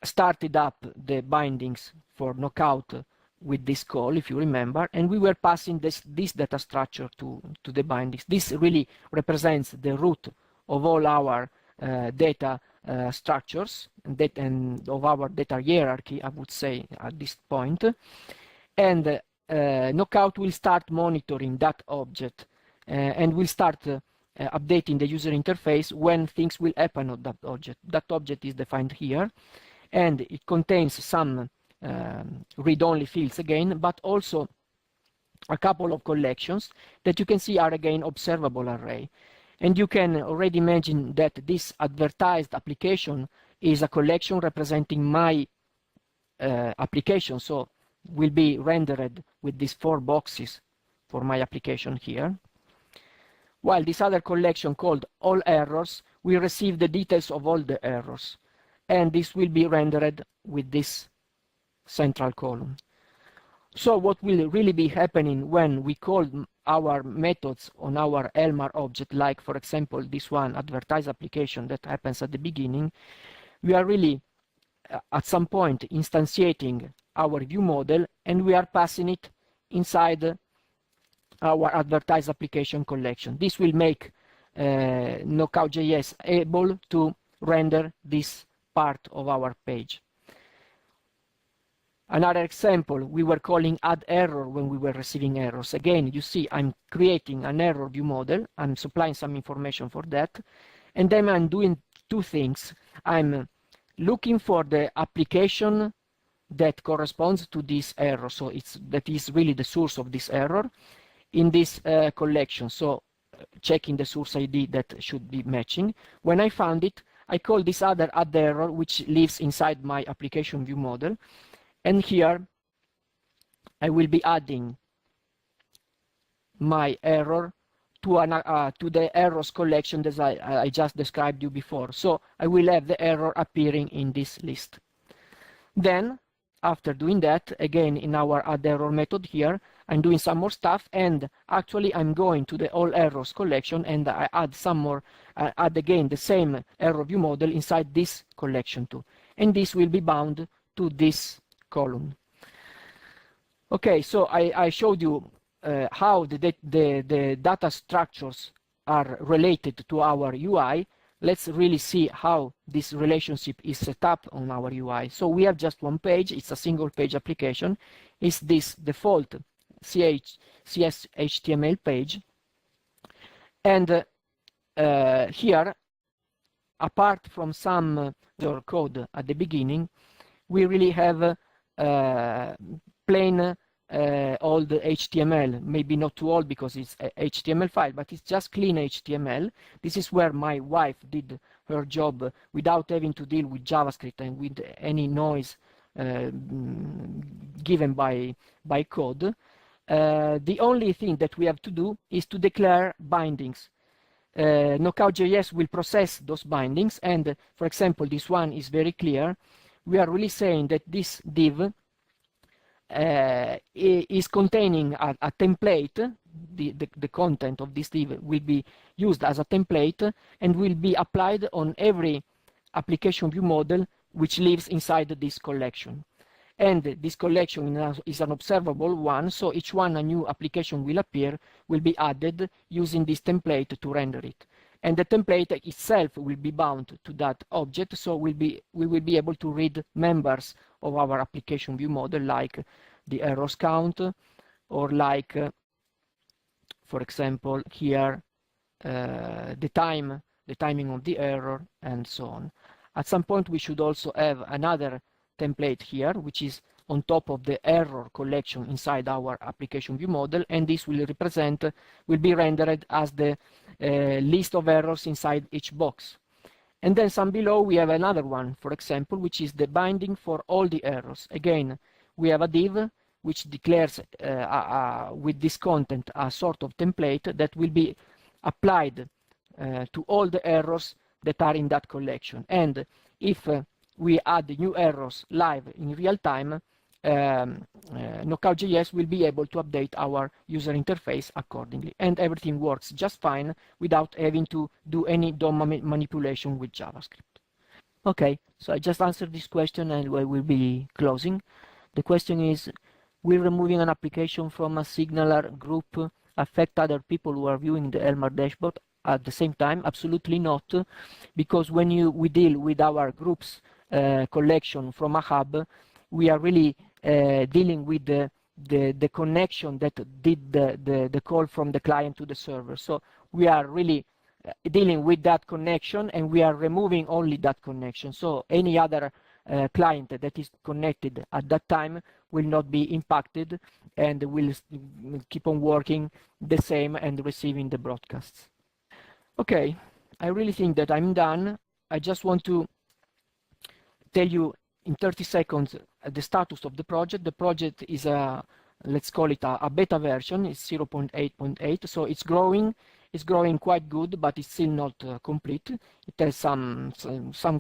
started up the bindings for Knockout with this call, if you remember, and we were passing this data structure to the bindings. This really represents the root of all our data structures and of our data hierarchy, I would say, at this point. And Knockout will start monitoring that object and will start updating the user interface when things will happen on that object. That object is defined here, and it contains some read-only fields again, but also a couple of collections that you can see are again observable array. And you can already imagine that this advertised application is a collection representing my application, so will be rendered with these 4 boxes for my application here. While this other collection called all errors, we receive the details of all the errors, and this will be rendered with this central column. So what will really be happening when we call our methods on our ElmahR object, like for example this one, advertise application, that happens at the beginning, we are really at some point instantiating our view model, and we are passing it inside our advertise application collection. This will make Knockout.js able to render this part of our page. Another example, we were calling add error when we were receiving errors. Again, you see I'm creating an error view model, I'm supplying some information for that, and then I'm doing 2 things. I'm looking for the application that corresponds to this error, so that is really the source of this error in this collection, so checking the source ID that should be matching. When I found it, I call this other add error, which lives inside my application view model, and here I will be adding my error to the errors collection that I just described you before. So I will have the error appearing in this list. Then, after doing that, again in our add error method here, I'm doing some more stuff, and actually I'm going to the all errors collection and I add some more, add again the same error view model inside this collection too. And this will be bound to this column. Okay, so I showed you how the data structures are related to our UI. Let's really see how this relationship is set up on our UI. So we have just one page, it's a single page application. It's this default CS HTML page. And here, apart from some code at the beginning, we really have plain old HTML, maybe not too old because it's a HTML file, but it's just clean HTML. This is where my wife did her job without having to deal with JavaScript and with any noise given by code. The only thing that we have to do is to declare bindings. Knockout.js will process those bindings, and for example, this one is very clear. We are really saying that this div is containing a template. The content of this div will be used as a template and will be applied on every application view model which lives inside this collection. And this collection is an observable one, so each one a new application will appear, will be added using this template to render it. And the template itself will be bound to that object, so we will be able to read members of our application view model, like the errors count, or like, for example, here, the timing of the error, and so on. At some point, we should also have another template here, which is on top of the error collection inside our application view model, and this will be rendered as the list of errors inside each box. And then some below we have another one, for example, which is the binding for all the errors. Again, we have a div which declares with this content a sort of template that will be applied to all the errors that are in that collection. And if we add new errors live in real time, Knockout.js will be able to update our user interface accordingly, and everything works just fine without having to do any DOM manipulation with JavaScript. Okay, so I just answered this question and I will be closing. The question is, will removing an application from a signaler group affect other people who are viewing the ElmahR dashboard? at the same time? Absolutely not, because when we deal with our groups collection from a hub, we are really dealing with the connection that did the call from the client to the server. So we are really dealing with that connection, and we are removing only that connection. So any other client that is connected at that time will not be impacted and will keep on working the same and receiving the broadcasts. Okay, I really think that I'm done. I just want to tell you in 30 seconds the status of the project. The project is let's call it a beta version. It's 0.8.8, so it's growing. It's growing quite good, but it's still not complete. It has some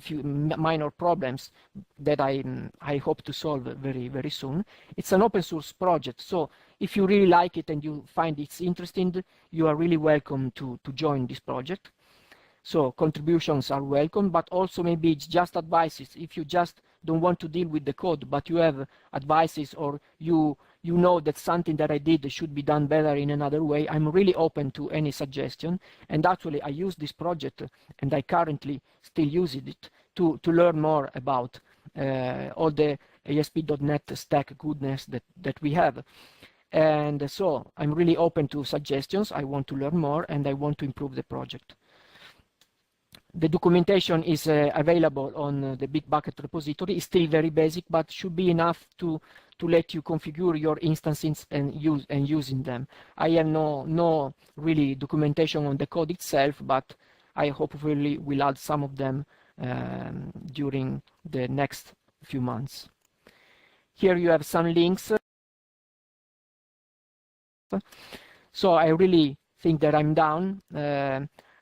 few minor problems that I hope to solve very soon. It's an open source project, so if you really like it and you find it's interesting, you are really welcome to join this project. So contributions are welcome, but also maybe it's just advices. If you just don't want to deal with the code, but you have advices, or you know that something that I did should be done better in another way, I'm really open to any suggestion. And actually, I use this project, and I currently still use it to learn more about all the ASP.NET stack goodness that we have. And so I'm really open to suggestions. I want to learn more, and I want to improve the project. The documentation is available on the Bitbucket repository. It's still very basic, but should be enough to let you configure your instances and using them. I have no really documentation on the code itself, but I hopefully will add some of them during the next few months. Here you have some links. So I really think that I'm done.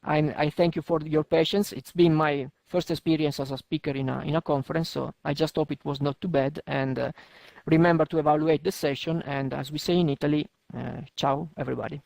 I thank you for your patience. It's been my first experience as a speaker in a conference, so I just hope it was not too bad. And remember to evaluate the session. And as we say in Italy, ciao, everybody.